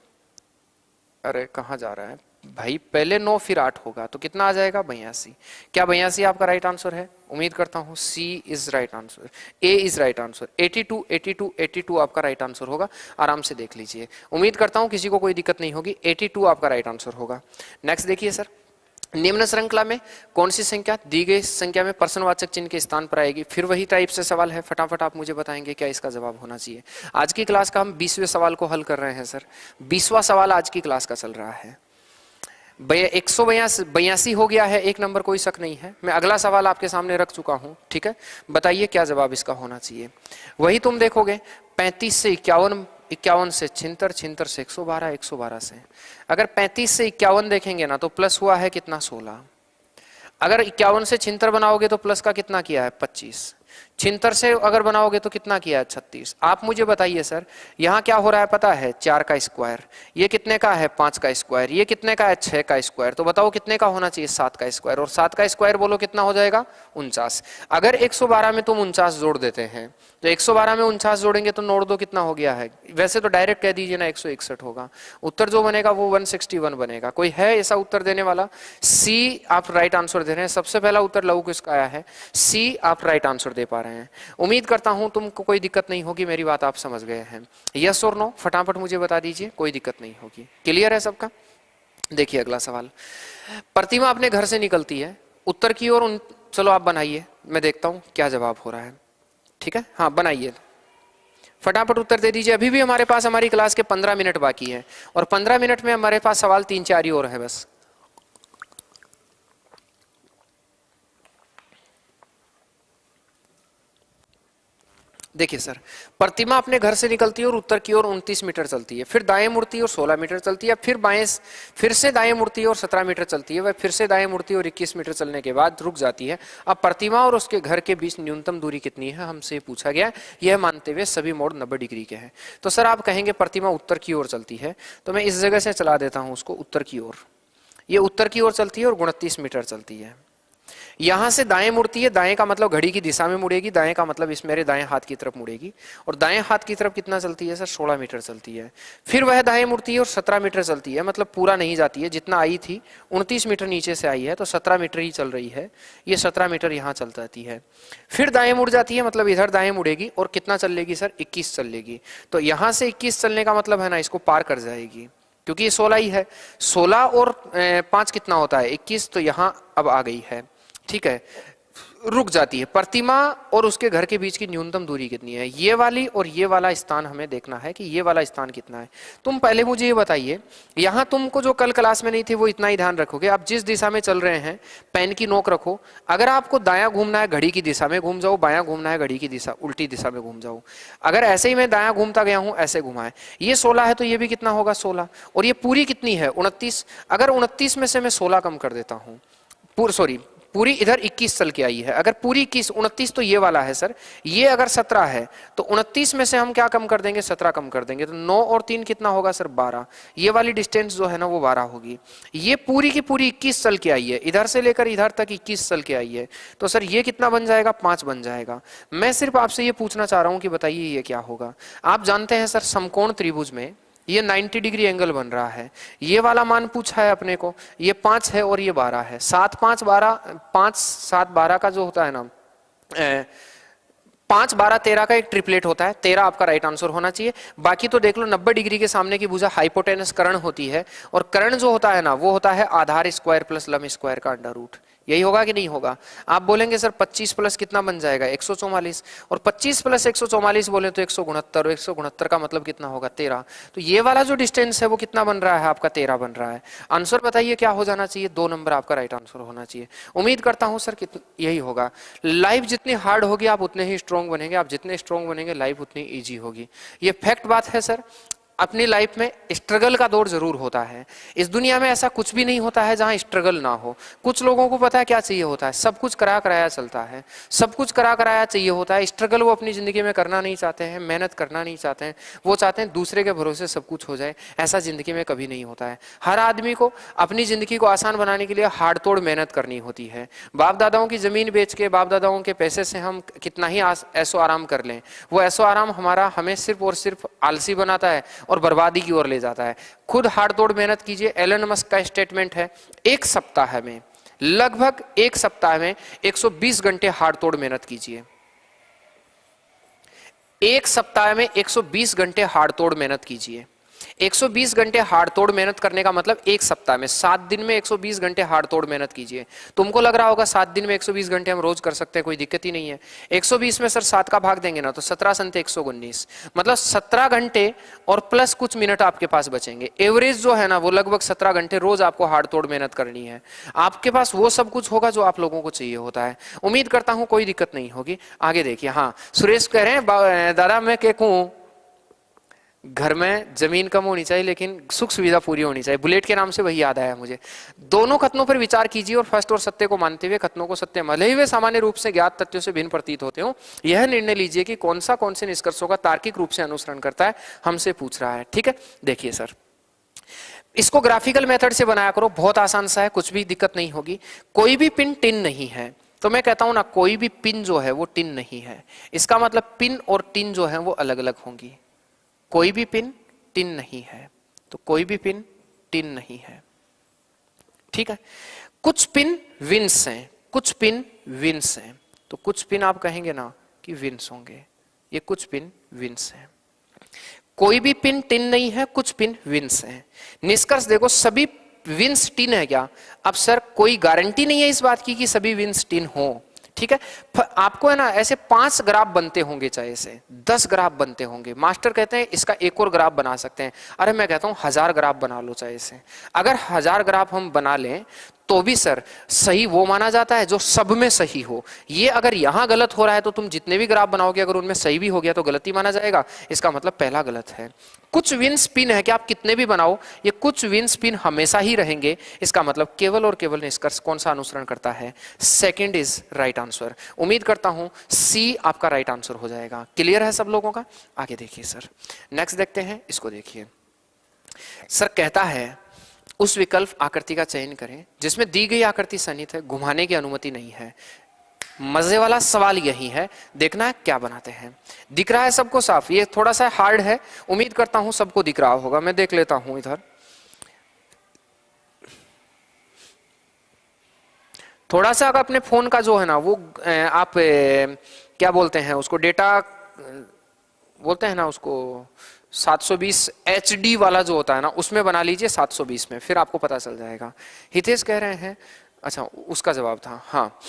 अरे कहाँ जा रहा है भाई, पहले 9 फिर 8 होगा तो कितना आ जाएगा, 82। क्या 82 आपका राइट आंसर है? उम्मीद करता हूं C is right answer, A is right answer. 82, 82, 82 आपका राइट आंसर होगा। आराम से देख लीजिए, उम्मीद करता हूं किसी को कोई दिक्कत नहीं होगी। 82 आपका राइट आंसर होगा। नेक्स्ट देखिए सर, निम्न श्रृंखला में कौन सी संख्या दी गई संख्या में प्रश्नवाचक चिन्ह के स्थान पर आएगी। फिर वही टाइप से सवाल है, फटाफट आप मुझे बताएंगे क्या इसका जवाब होना चाहिए। आज की क्लास का हम 20वें सवाल को हल कर रहे हैं सर, 20वां सवाल आज की क्लास का चल रहा है। 182 हो गया है, 1 नंबर, कोई शक नहीं है। मैं अगला सवाल आपके सामने रख चुका हूं, ठीक है। बताइए क्या जवाब इसका होना चाहिए। वही तुम देखोगे, 35 से 51, 51 से 76, 76 से 112, 112 से, अगर 35 से 51 देखेंगे ना तो प्लस हुआ है कितना, 16। अगर 51 से 76 बनाओगे तो प्लस का कितना किया है, 25। 76 से अगर बनाओगे तो कितना किया है 36। आप मुझे बताइए सर यहाँ क्या हो रहा है पता है, 4 का स्क्वायर, ये कितने का है 5 का स्क्वायर, ये कितने का है 6 का स्क्वायर, तो बताओ कितने का होना चाहिए 7 का स्क्वायर, और 7 का स्क्वायर बोलो कितना हो जाएगा 49। अगर 112 में तुम 49 जोड़ देते हैं तो 112 में 49 जोड़ेंगे तो नोट दो कितना हो गया है, वैसे तो डायरेक्ट कह दीजिए ना 161 होगा, उत्तर जो बनेगा वो 161 बनेगा। कोई है ऐसा उत्तर देने वाला? सी आप राइट आंसर दे रहे हैं, सबसे पहला उत्तर लघु किसका आया है, सी आप राइट आंसर दे पा रहे हैं। उम्मीद करता हूं तुमको कोई दिक्कत नहीं होगी, मेरी बात आप समझ गए हैं। यस और नो फटाफट मुझे बता दीजिए, कोई दिक्कत नहीं होगी, क्लियर है सबका। देखिए अगला सवाल, प्रतिमा अपने घर से निकलती है उत्तर की ओर, चलो आप बनाइए, मैं देखता हूं क्या जवाब हो रहा है। ठीक है, हाँ बनाइए, फटाफट उत्तर दे दीजिए। अभी भी हमारे पास हमारी क्लास के 15 मिनट बाकी है और 15 मिनट में हमारे पास सवाल 3-4 ही और है बस। देखिए सर, प्रतिमा अपने घर से निकलती है और उत्तर की ओर 29 मीटर चलती है, फिर दाएं मुड़ती है और 16 मीटर चलती है, फिर बाएं फिर से दाएं मुड़ती है और 17 मीटर चलती है, वह फिर से दाएं मुड़ती है और 21 मीटर चलने के बाद रुक जाती है। अब प्रतिमा और उसके घर के बीच न्यूनतम दूरी कितनी है हमसे पूछा गया, यह मानते हुए सभी मोड़ 90 डिग्री के हैं। तो सर आप कहेंगे प्रतिमा उत्तर की ओर चलती है, तो मैं इस जगह से चला देता हूं उसको उत्तर की ओर, ये उत्तर की ओर चलती है और 29 मीटर चलती है। यहां से दाएं मुड़ती है, दाएं का मतलब घड़ी की दिशा में मुड़ेगी, दाएं का मतलब इस मेरे दाएं हाथ की तरफ मुड़ेगी, और दाएं हाथ की तरफ कितना चलती है सर 16 मीटर चलती है। फिर वह दाएं मुड़ती है और 17 मीटर चलती है, मतलब पूरा नहीं जाती है, जितना आई थी 29 मीटर नीचे से आई है तो 17 मीटर ही चल रही है, ये 17 मीटर यहाँ चल जाती है। फिर दाएं मुड़ जाती है, मतलब इधर दाएं मुड़ेगी और कितना चल लेगी सर 21 चल लेगी। तो यहां से 21 चलने का मतलब है ना इसको पार कर जाएगी, क्योंकि ये 16 ही है, 16 और 5 कितना होता है 21, तो यहाँ अब आ गई है। ठीक है, रुक जाती है। प्रतिमा और उसके घर के बीच की न्यूनतम दूरी कितनी है, ये वाली और ये वाला स्थान हमें देखना है कि ये वाला स्थान कितना है। तुम पहले मुझे ये बताइए, यहां तुमको जो कल क्लास में नहीं थे वो इतना ही ध्यान रखोगे, आप जिस दिशा में चल रहे हैं पेन की नोक रखो, अगर आपको दायां घूमना है घड़ी की दिशा में घूम जाओ, बायां घूमना है घड़ी की दिशा उल्टी दिशा में घूम जाओ। अगर ऐसे ही मैं दायां घूमता गया हूं ऐसे घुमाए, ये 16 है तो ये भी कितना होगा 16, और ये पूरी कितनी है 29, अगर 29 में से मैं 16 कम कर देता हूं, पूरी इधर 21 चल के आई है, अगर पूरी 21 29 तो ये वाला है सर, ये अगर 17 है तो 29 में से हम क्या कम कर देंगे 17 कम कर देंगे, तो 9 और 3 कितना होगा सर 12, ये वाली डिस्टेंस जो है ना वो 12 होगी। ये पूरी की पूरी 21 चल के आई है, इधर से लेकर इधर तक 21 चल के आई है, तो सर ये कितना बन जाएगा 5 बन जाएगा। मैं सिर्फ आपसे ये पूछना चाह रहा हूं कि बताइए ये क्या होगा। आप जानते हैं सर समकोण त्रिभुज में ये 90 डिग्री एंगल बन रहा है, ये वाला मान पूछा है अपने को, ये 5 है और ये 12 है, 7 5 12, 5 7 12 का जो होता है ना 5 12 13 का एक ट्रिपलेट होता है, 13 आपका राइट आंसर होना चाहिए। बाकी तो देख लो 90 डिग्री के सामने की भुजा हाइपोटेनस कर्ण होती है, और कर्ण जो होता है ना वो होता है आधार स्क्वायर प्लस लंब स्क्वायर का अंडर रूट, यही होगा कि नहीं होगा। आप बोलेंगे सर 25 प्लस कितना बन जाएगा 144, और 25 प्लस 144 बोले तो 169, और 169 का मतलब कितना होगा 13, तो ये वाला जो डिस्टेंस है वो कितना बन रहा है आपका 13 बन रहा है। आंसर बताइए क्या हो जाना चाहिए, 2 नंबर आपका राइट आंसर होना चाहिए। उम्मीद करता हूं सर यही होगा। लाइफ जितनी हार्ड होगी आप उतने ही स्ट्रॉन्ग बनेंगे, आप जितने स्ट्रॉन्ग बनेंगे लाइफ उतनी ईजी होगी, ये फैक्ट बात है सर। अपनी लाइफ में स्ट्रगल का दौर जरूर होता है, इस दुनिया में ऐसा कुछ भी नहीं होता है जहां स्ट्रगल ना हो। कुछ लोगों को पता है क्या चाहिए होता है, सब कुछ करा कराया चलता है, सब कुछ करा कराया चाहिए होता है। स्ट्रगल वो अपनी जिंदगी में करना नहीं चाहते हैं, मेहनत करना नहीं चाहते हैं, वो चाहते हैं दूसरे के भरोसे सब कुछ हो जाए, ऐसा जिंदगी में कभी नहीं होता है। हर आदमी को अपनी जिंदगी को आसान बनाने के लिए हार्ड तोड़ मेहनत करनी होती है। बाप दादाओं की जमीन बेच के, बाप दादाओं के पैसे से हम कितना ही ऐसो आराम कर लें, वो ऐसो आराम हमें सिर्फ और सिर्फ आलसी बनाता है और बर्बादी की ओर ले जाता है। खुद हार्ड तोड़ मेहनत कीजिए। एलन मस्क का स्टेटमेंट है, एक सप्ताह में लगभग 1 सप्ताह में 120 घंटे हार्ड तोड़ मेहनत कीजिए। 1 सप्ताह में 120 घंटे हार्ड तोड़ मेहनत कीजिए। 120 घंटे हार्ड तोड़ मेहनत करने का मतलब 1 सप्ताह में 7 दिन में 120 घंटे हार्ड तोड़ मेहनत कीजिए। तुमको लग रहा होगा 7 दिन में 120 घंटे हम रोज कर सकते हैं, कोई दिक्कत ही नहीं है। 120 में सर 7 का भाग देंगे ना तो 17 संते 119, मतलब 17 घंटे और प्लस कुछ मिनट आपके पास बचेंगे। एवरेज जो है ना वो लगभग 17 घंटे रोज आपको हार्ड तोड़ मेहनत करनी है। आपके पास वो सब कुछ होगा जो आप लोगों को चाहिए होता है। उम्मीद करता हूं कोई दिक्कत नहीं होगी। आगे देखिए, हाँ सुरेश कह रहे हैं दादा मैं केकूं घर में जमीन कम होनी चाहिए लेकिन सुख सुविधा पूरी होनी चाहिए, बुलेट के नाम से वही याद आया मुझे। दोनों कथनों पर विचार कीजिए और फर्स्ट और सत्य को मानते हुए कथनों को सत्य भले ही वे सामान्य रूप से ज्ञात तथ्यों से भिन्न प्रतीत होते हो, यह निर्णय लीजिए कि कौन से निष्कर्षों का तार्किक रूप से अनुसरण करता है, हमसे पूछ रहा है। ठीक है, देखिए सर, इसको ग्राफिकल मेथड से बनाया करो, बहुत आसान सा है, कुछ भी दिक्कत नहीं होगी। कोई भी पिन टिन नहीं है, तो मैं कहता हूं ना कोई भी पिन जो है वो टिन नहीं है, इसका मतलब पिन और टिन जो है वो अलग अलग होंगी। कोई भी पिन टिन नहीं है, तो कोई भी पिन टिन नहीं है। ठीक है, कुछ पिन विंस हैं, कुछ पिन विंस हैं, तो कुछ पिन आप कहेंगे ना कि विंस होंगे, ये कुछ पिन विंस हैं। कोई भी पिन टिन नहीं है, कुछ पिन विंस हैं। निष्कर्ष देखो, सभी विंस टिन है क्या? अब सर कोई गारंटी नहीं है इस बात की कि सभी विंस टिन हो। ठीक है, आपको है ना ऐसे 5 ग्राफ बनते होंगे, चाहे से 10 ग्राफ बनते होंगे। मास्टर कहते हैं इसका एक और ग्राफ बना सकते हैं, अरे मैं कहता हूं 1000 ग्राफ बना लो चाहे से। अगर 1000 ग्राफ हम बना लें तो भी सर सही वो माना जाता है जो सब में सही हो। ये अगर यहां गलत हो रहा है तो तुम जितने भी ग्राफ बनाओगे अगर उनमें सही भी हो गया तो गलती माना जाएगा, इसका मतलब पहला गलत है। कुछ विन स्पिन है कि आप कितने भी बनाओ ये कुछ विन स्पिन हमेशा ही रहेंगे, इसका मतलब केवल और केवल निष्कर्ष कौन सा अनुसरण करता है? Second is right answer. उम्मीद करता हूं सी आपका राइट आंसर हो जाएगा। क्लियर है सब लोगों का? आगे देखिए सर, नेक्स्ट देखते हैं, इसको देखिए सर, कहता है उस विकल्प आकृति का चयन करें जिसमें दी गई आकृति सन्निहित है, घुमाने की अनुमति नहीं है। मजे वाला सवाल यही है, देखना है क्या बनाते हैं। दिख रहा है सबको साफ? ये थोड़ा सा हार्ड है, उम्मीद करता हूं सबको दिख रहा होगा। मैं देख लेता हूं इधर, थोड़ा सा अगर अपने फोन का जो है ना वो आप क्या बोलते हैं उसको, डेटा बोलते हैं ना उसको, 720 HD वाला जो होता है ना उसमें बना लीजिए 720 में, फिर आपको पता चल जाएगा। हितेश कह रहे हैं, अच्छा उसका जवाब था, हाँ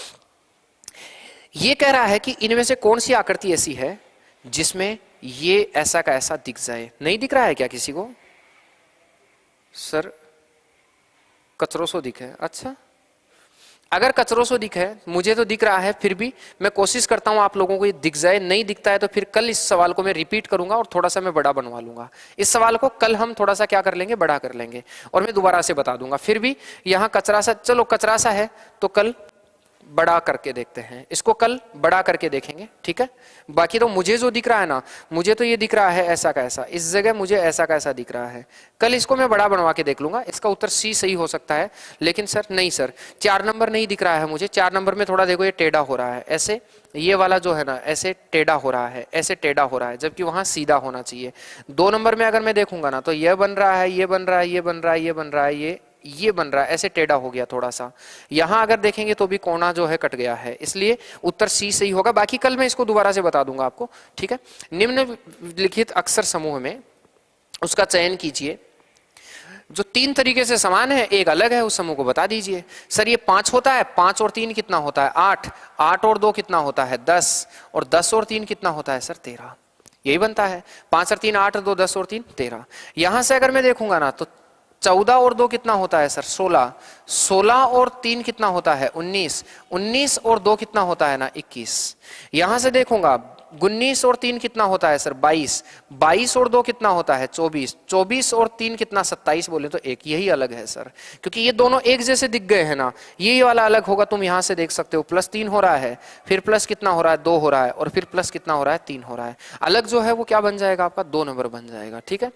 ये कह रहा है कि इनमें से कौन सी आकृति ऐसी है जिसमें ये ऐसा का ऐसा दिख जाए। नहीं दिख रहा है क्या किसी को? सर कचरों सो दिखे, अच्छा अगर कचरों से दिख है, मुझे तो दिख रहा है, फिर भी मैं कोशिश करता हूं आप लोगों को ये दिख जाए। नहीं दिखता है तो फिर कल इस सवाल को मैं रिपीट करूंगा और थोड़ा सा मैं बड़ा बनवा लूंगा। इस सवाल को कल हम थोड़ा सा क्या कर लेंगे, बड़ा कर लेंगे और मैं दोबारा से बता दूंगा। फिर भी यहां कचरा सा, चलो कचरा सा है तो कल बड़ा करके देखते हैं, इसको कल बड़ा करके देखेंगे। ठीक है, बाकी तो मुझे जो दिख रहा है ना, मुझे तो ये दिख रहा है ऐसा का ऐसा, इस जगह मुझे ऐसा का ऐसा दिख रहा है। कल इसको मैं बड़ा बनवा के देख लूंगा। इसका उत्तर सी सही हो सकता है, लेकिन सर नहीं सर 4 नंबर नहीं दिख रहा है मुझे। 4 नंबर में थोड़ा देखो ये टेढ़ा हो रहा है, ऐसे ये वाला जो है ना ऐसे टेढ़ा हो रहा है, ऐसे टेढ़ा हो रहा है, जबकि वहां सीधा होना चाहिए। 2 नंबर में अगर मैं देखूंगा ना तो ये बन रहा है, ये बन रहा है, ये बन रहा है, ये बन रहा है, ये बन रहा है, ऐसे टेढ़ा हो गया थोड़ा सा। यहां अगर देखेंगे तो भी कोना जो है कट गया है, इसलिए उत्तर सी सही होगा। बाकी कल मैं इसको दोबारा से बता दूंगा आपको। ठीक है, निम्नलिखित अक्षर समूह में उसका चयन कीजिए जो 3 तरीके से समान है, एक अलग है, उस समूह को बता दीजिए। सर ये 5 होता है, 5 और 3 कितना होता है? 8, 8 और 2 कितना होता है? 10, और 10 और 3 कितना होता है? सर 13। यही बनता है, 5 और 3 8, 2 10 और 3 13। यहां से अगर मैं देखूंगा ना तो 14 और 2 कितना होता है? सर 16, 16 और 3 कितना होता है? 19, 19 और 2 कितना होता है ना? 21। यहां से देखूंगा 19 और 3 कितना होता है? सर 22, 22 और 2 कितना होता है? 24, 24 और 3 कितना? 27 बोले तो 1। यही अलग है सर, क्योंकि ये दोनों एक जैसे दिख गए हैं ना। ये वाला अलग होगा, तुम यहां से देख सकते हो, +3 हो रहा है, फिर प्लस कितना हो रहा है? 2 हो रहा है, और फिर प्लस कितना हो रहा है? 3 हो रहा है। अलग जो है वो क्या बन जाएगा आपका? 2 नंबर बन जाएगा। ठीक है,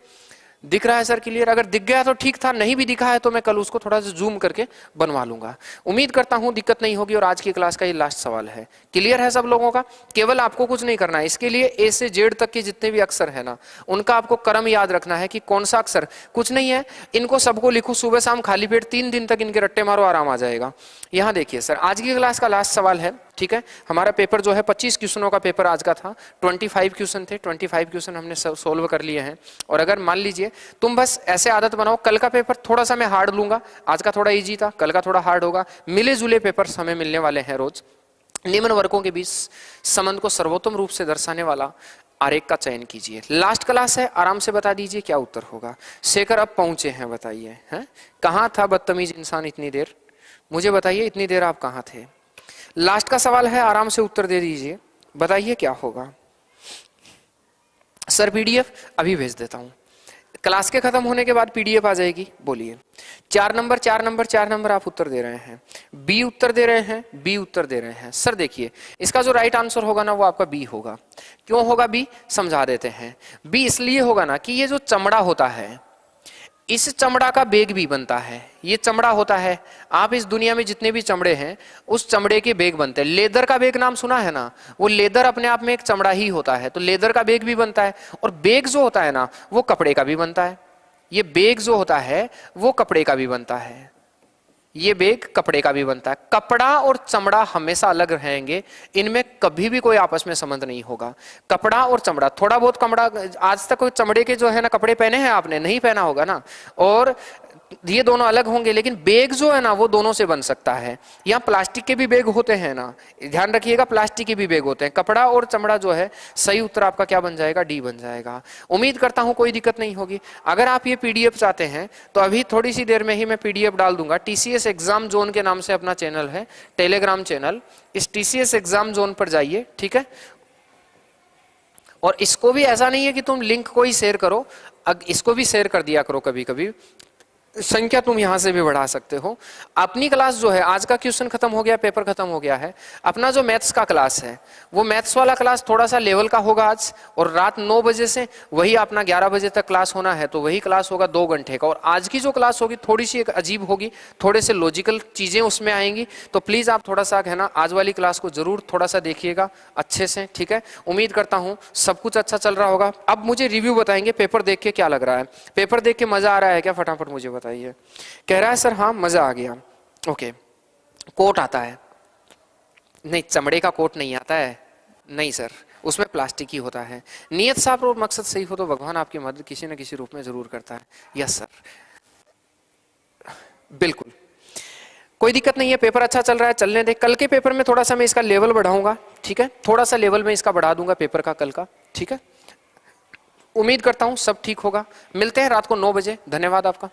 दिख रहा है सर क्लियर? अगर दिख गया तो ठीक था, नहीं भी दिखा है तो मैं कल उसको थोड़ा सा जूम करके बनवा लूंगा। उम्मीद करता हूं दिक्कत नहीं होगी। और आज की क्लास का ये लास्ट सवाल है। क्लियर है सब लोगों का? केवल आपको कुछ नहीं करना है, इसके लिए ए से जेड तक के जितने भी अक्षर है ना उनका आपको क्रम याद रखना है कि कौन सा अक्षर, कुछ नहीं है, इनको सबको लिखो सुबह शाम खाली पेट, 3 दिन तक इनके रट्टे मारो, आराम आ जाएगा। यहां देखिए सर, आज की क्लास का लास्ट सवाल है। ठीक है, हमारा पेपर जो है 25 क्वेश्चनों का पेपर आज का था। 25 क्वेश्चन थे, 25 क्वेश्चन हमने सोल्व कर लिए हैं। और अगर मान लीजिए तुम बस ऐसे आदत बनाओ, कल का पेपर थोड़ा सा मैं हार्ड लूंगा, आज का थोड़ा इजी था, कल का थोड़ा हार्ड होगा। मिले जुले पेपर हमें मिलने वाले हैं रोज। निम्न वर्गों के बीच संबंध को सर्वोत्तम रूप से दर्शाने वाला आरेख का चयन कीजिए। लास्ट क्लास है, आराम से बता दीजिए क्या उत्तर होगा। शेखर अब पहुंचे हैं, बताइए हैं कहां था बदतमीज इंसान इतनी देर? मुझे बताइए इतनी देर आप कहां थे? लास्ट का सवाल है, आराम से उत्तर दे दीजिए, बताइए क्या होगा। सर पीडीएफ अभी भेज देता हूं, क्लास के खत्म होने के बाद पीडीएफ आ जाएगी। बोलिए 4 नंबर 4 नंबर 4 नंबर आप उत्तर दे रहे हैं, बी उत्तर दे रहे हैं, बी उत्तर दे रहे हैं। सर देखिए इसका जो राइट आंसर होगा ना वो आपका बी होगा। क्यों होगा बी, समझा देते हैं। बी इसलिए होगा ना कि ये जो चमड़ा होता है, इस चमड़ा का बैग भी बनता है। ये चमड़ा होता है, आप इस दुनिया में जितने भी चमड़े हैं उस चमड़े के बैग बनते हैं। लेदर का बैग नाम सुना है ना, वो लेदर अपने आप में एक चमड़ा ही होता है, तो लेदर का बैग भी बनता है। और बैग जो होता है ना वो कपड़े का भी बनता है। ये बैग जो होता है वो कपड़े का भी बनता है, ये बैग कपड़े का भी बनता है। कपड़ा और चमड़ा हमेशा अलग रहेंगे, इनमें कभी भी कोई आपस में संबंध नहीं होगा। कपड़ा और चमड़ा, थोड़ा बहुत कपड़ा, आज तक कोई चमड़े के जो है ना कपड़े पहने हैं आपने, नहीं पहना होगा ना, और ये दोनों अलग होंगे। लेकिन बैग जो है ना वो दोनों से बन सकता है। यहाँ प्लास्टिक के भी बैग होते हैं ना, ध्यान रखिएगा, प्लास्टिक के भी बैग होते हैं। कपड़ा और चमड़ा जो है, सही उत्तर आपका क्या बन जाएगा, डी बन जाएगा। उम्मीद करता हूं कोई दिक्कत नहीं होगी। अगर आप ये पीडीएफ चाहते हैं तो अभी थोड़ी सी देर में ही मैं पीडीएफ डाल दूंगा। टीसीएस एग्जाम जोन के नाम से अपना चैनल है, टेलीग्राम चैनल, इस टीसीएस एग्जाम जोन पर जाइए, ठीक है। और इसको भी ऐसा नहीं है कि तुम लिंक को ही शेयर करो, इसको भी शेयर कर दिया करो, कभी कभी संख्या तुम यहां से भी बढ़ा सकते हो। अपनी क्लास जो है, आज का क्वेश्चन खत्म हो गया, पेपर खत्म हो गया है। अपना जो मैथ्स का क्लास है वो मैथ्स वाला क्लास थोड़ा सा लेवल का होगा आज, और रात 9 बजे से वही अपना 11 बजे तक क्लास होना है, तो वही क्लास होगा 2 घंटे का। और आज की जो क्लास होगी थोड़ी सी एक अजीब होगी, थोड़े से लॉजिकल चीजें उसमें आएंगी, तो प्लीज आप थोड़ा सा है ना आज वाली क्लास को जरूर थोड़ा सा देखिएगा अच्छे से, ठीक है। उम्मीद करता हूं सब कुछ अच्छा चल रहा होगा। अब मुझे रिव्यू बताएंगे, पेपर देख के क्या लग रहा है, पेपर देख के मजा आ रहा है क्या, फटाफट मुझे बताइए। कह रहा है सर हाँ मजा आ गया। ओके, कोट आता है? नहीं, चमड़े का कोट नहीं आता है, नहीं सर, उसमें प्लास्टिक ही होता है। नियत साफ और मकसद सही हो तो भगवान आपकी मदद किसी न किसी रूप में जरूर करता है। यस सर, बिल्कुल कोई दिक्कत नहीं है, पेपर अच्छा चल रहा है, चलने दे। कल के पेपर में थोड़ा सा मैं इसका लेवल बढ़ाऊंगा, ठीक है, थोड़ा सा लेवल में इसका बढ़ा दूंगा पेपर का कल का, ठीक है। उम्मीद करता हूं सब ठीक होगा। मिलते हैं रात को 9 बजे। धन्यवाद आपका।